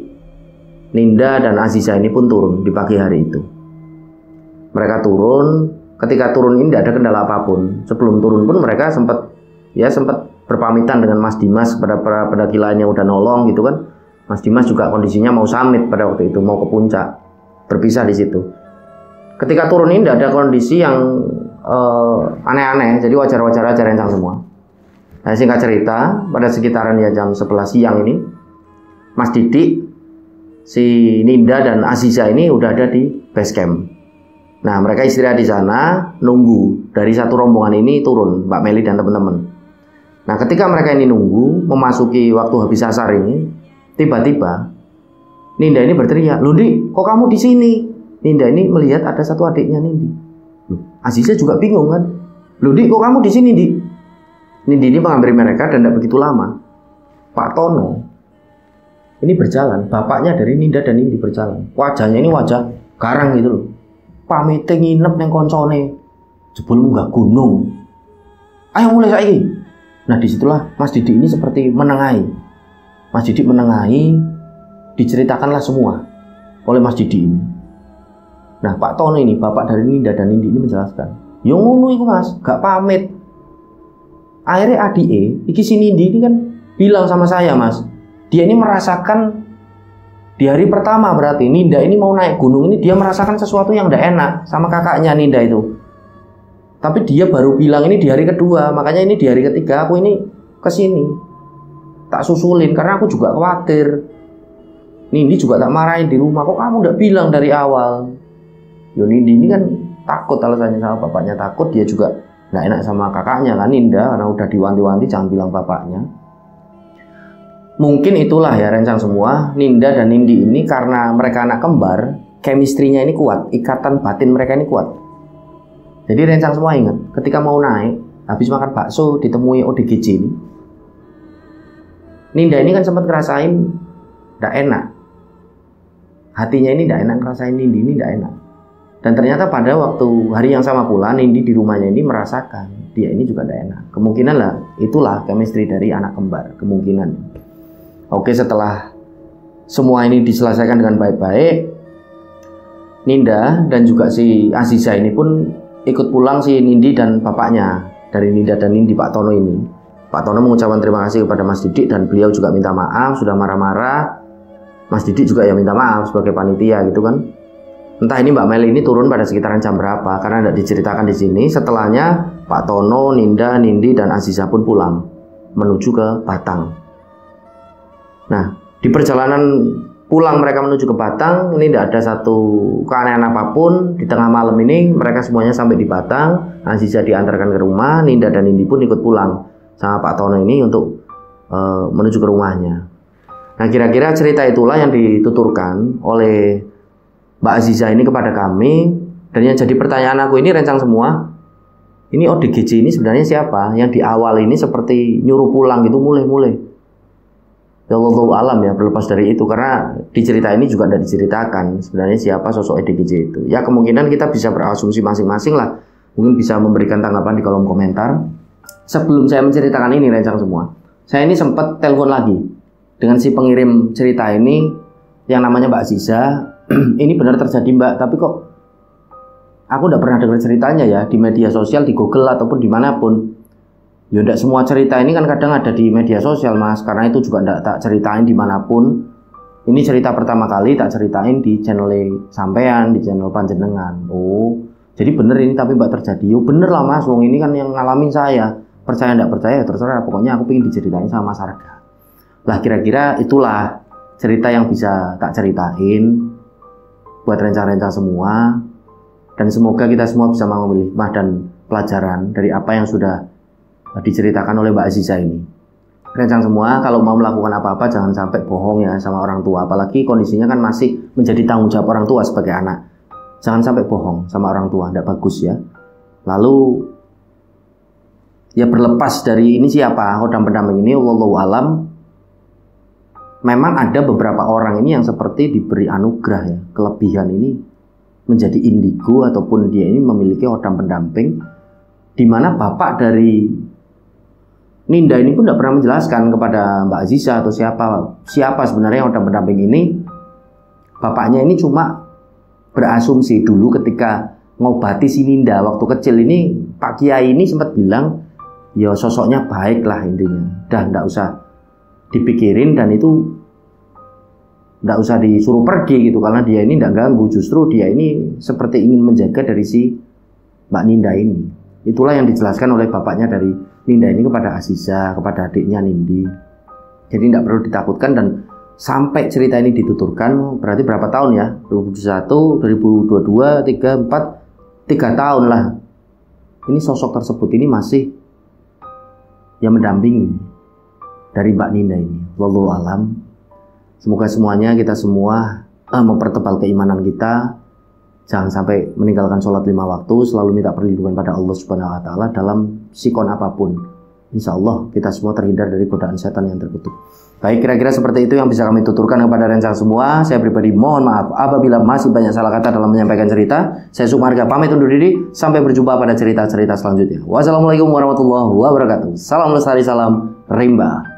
Ninda dan Aziza ini pun turun di pagi hari itu. Mereka turun, ketika turun ini tidak ada kendala apapun. Sebelum turun pun mereka sempat berpamitan dengan Mas Dimas pada para pendaki lain yang udah nolong gitu kan. Mas Dimas juga kondisinya mau summit pada waktu itu, mau ke puncak, berpisah di situ. Ketika turun ini tidak ada kondisi yang aneh-aneh, jadi wajar-wajar aja, rencang semua. Nah, singkat cerita, pada sekitaran ya jam 11 siang ini, Mas Didi, si Ninda dan Aziza ini udah ada di base camp. Nah, mereka istirahat di sana, nunggu dari satu rombongan ini turun, Mbak Meli dan teman-teman. Nah, ketika mereka ini nunggu, memasuki waktu habis asar ini, tiba-tiba Ninda ini berteriak, "Loh, Di, kok kamu di sini?" Ninda ini melihat ada satu adiknya Nindi. Aziza juga bingung kan, "Loh, Di, kok kamu di sini, Di?" Nindi ini menghampiri mereka dan tidak begitu lama. Pak Tono ini berjalan, bapaknya dari Ninda dan Nindi berjalan. Wajahnya ini wajah garang gitu loh. Pamit nginep neng koncone, jebul munggah gunung. Ayo mulai saiki. Nah, disitulah Mas Didi ini seperti menengahi. Mas Didi menengahi, diceritakanlah semua oleh Mas Didi ini. Nah, Pak Tono ini, bapak dari Ninda dan Nindi ini menjelaskan, "Yo ngono iku Mas, gak pamit." Akhirnya adike, iki si Nindi ini kan bilang sama saya, Mas, dia ini merasakan di hari pertama, berarti Ninda ini mau naik gunung ini, dia merasakan sesuatu yang tidak enak sama kakaknya Ninda itu. Tapi dia baru bilang ini di hari kedua, makanya ini di hari ketiga aku ini kesini, tak susulin karena aku juga khawatir. Nindi juga tak marahin di rumah, kok kamu udah bilang dari awal? Yo, Nindi ini kan takut, alasannya sama bapaknya takut, dia juga nggak enak sama kakaknya kan Ninda, karena udah diwanti-wanti jangan bilang bapaknya. Mungkin itulah ya rencang semua, Ninda dan Nindi ini karena mereka anak kembar, chemistry-nya ini kuat, ikatan batin mereka ini kuat. Jadi rencang semua ingat, ketika mau naik habis makan bakso ditemui ODGJ ini, Ninda ini kan sempat ngerasain nggak enak, hatinya ini nggak enak, ngerasain Nindi ini nggak enak. Dan ternyata pada waktu hari yang sama pula Nindi di rumahnya ini merasakan dia ini juga nggak enak. Kemungkinan lah itulah chemistry dari anak kembar, kemungkinan. Oke, setelah semua ini diselesaikan dengan baik-baik, Ninda dan juga si Aziza ini pun ikut pulang, si Nindi dan bapaknya dari Ninda dan Nindi, Pak Tono ini. Pak Tono mengucapkan terima kasih kepada Mas Didik dan beliau juga minta maaf sudah marah-marah. Mas Didik juga ya minta maaf sebagai panitia gitu kan. Entah ini Mbak Meli ini turun pada sekitaran jam berapa karena tidak diceritakan di sini. Setelahnya Pak Tono, Ninda, Nindi dan Aziza pun pulang menuju ke Batang. Nah, di perjalanan pulang mereka menuju ke Batang ini tidak ada satu keanehan apapun. Di tengah malam ini mereka semuanya sampai di Batang. Aziza diantarkan ke rumah, Ninda dan Nindi pun ikut pulang sama Pak Tono ini untuk menuju ke rumahnya. Nah, kira-kira cerita itulah yang dituturkan oleh Mbak Aziza ini kepada kami. Dan yang jadi pertanyaan aku ini rencang semua, ini ODGJ ini sebenarnya siapa? Yang di awal ini seperti nyuruh pulang gitu, mulai-mulai. Ya Allahu alam ya, berlepas dari itu, karena di cerita ini juga tidak diceritakan sebenarnya siapa sosok ODGJ itu. Ya kemungkinan kita bisa berasumsi masing-masing lah. Mungkin bisa memberikan tanggapan di kolom komentar. Sebelum saya menceritakan ini rencang semua, saya ini sempat telepon lagi dengan si pengirim cerita ini yang namanya Mbak Aziza. Ini benar terjadi Mbak, tapi kok aku udah pernah dengar ceritanya ya di media sosial, di Google ataupun dimanapun. Ya enggak semua cerita ini kan kadang ada di media sosial Mas, karena itu juga enggak tak ceritain dimanapun. Ini cerita pertama kali tak ceritain di channel sampean, di channel panjenengan. Oh, jadi bener ini tapi Mbak terjadi. Yo bener lah Mas, wong ini kan yang ngalamin saya. Percaya enggak percaya ya terserah, pokoknya aku pengen diceritain sama masyarakat. Lah kira-kira itulah cerita yang bisa tak ceritain buat rencana-rencana semua, dan semoga kita semua bisa mengambil hikmah dan pelajaran dari apa yang sudah diceritakan oleh Mbak Aziza ini. Rencang semua, kalau mau melakukan apa-apa jangan sampai bohong ya sama orang tua, apalagi kondisinya kan masih menjadi tanggung jawab orang tua sebagai anak. Jangan sampai bohong sama orang tua, tidak bagus ya. Lalu ya berlepas dari ini siapa hodam pendamping ini, wallahu alam. Memang ada beberapa orang ini yang seperti diberi anugerah ya, kelebihan ini menjadi indigo ataupun dia ini memiliki hodam pendamping, di mana bapak dari Ninda ini pun tidak pernah menjelaskan kepada Mbak Aziza atau siapa sebenarnya hodam pendamping ini. Bapaknya ini cuma berasumsi dulu ketika ngobati si Ninda waktu kecil ini, Pak Kiai ini sempat bilang ya sosoknya baik lah intinya, dan tidak usah dipikirin dan itu tidak usah disuruh pergi gitu, karena dia ini tidak ganggu, justru dia ini seperti ingin menjaga dari si Mbak Ninda ini. Itulah yang dijelaskan oleh bapaknya dari Ninda ini kepada Aziza, kepada adiknya Nindi. Jadi tidak perlu ditakutkan, dan sampai cerita ini dituturkan berarti berapa tahun ya? 2021, 2022, 3, 4, 3 tahun lah. Ini sosok tersebut ini masih yang mendampingi dari Mbak Ninda ini. Wallahu alam. Semoga semuanya kita semua mempertebal keimanan kita. Jangan sampai meninggalkan sholat 5 waktu. Selalu minta perlindungan pada Allah Subhanahu Wa Taala dalam sikon apapun. Insya Allah kita semua terhindar dari godaan setan yang terkutuk. Baik, kira-kira seperti itu yang bisa kami tuturkan kepada rencana semua. Saya pribadi mohon maaf apabila masih banyak salah kata dalam menyampaikan cerita. Saya Sumarga pamit undur diri. Sampai berjumpa pada cerita-cerita selanjutnya. Wassalamualaikum warahmatullahi wabarakatuh. Salam lestari, salam rimba.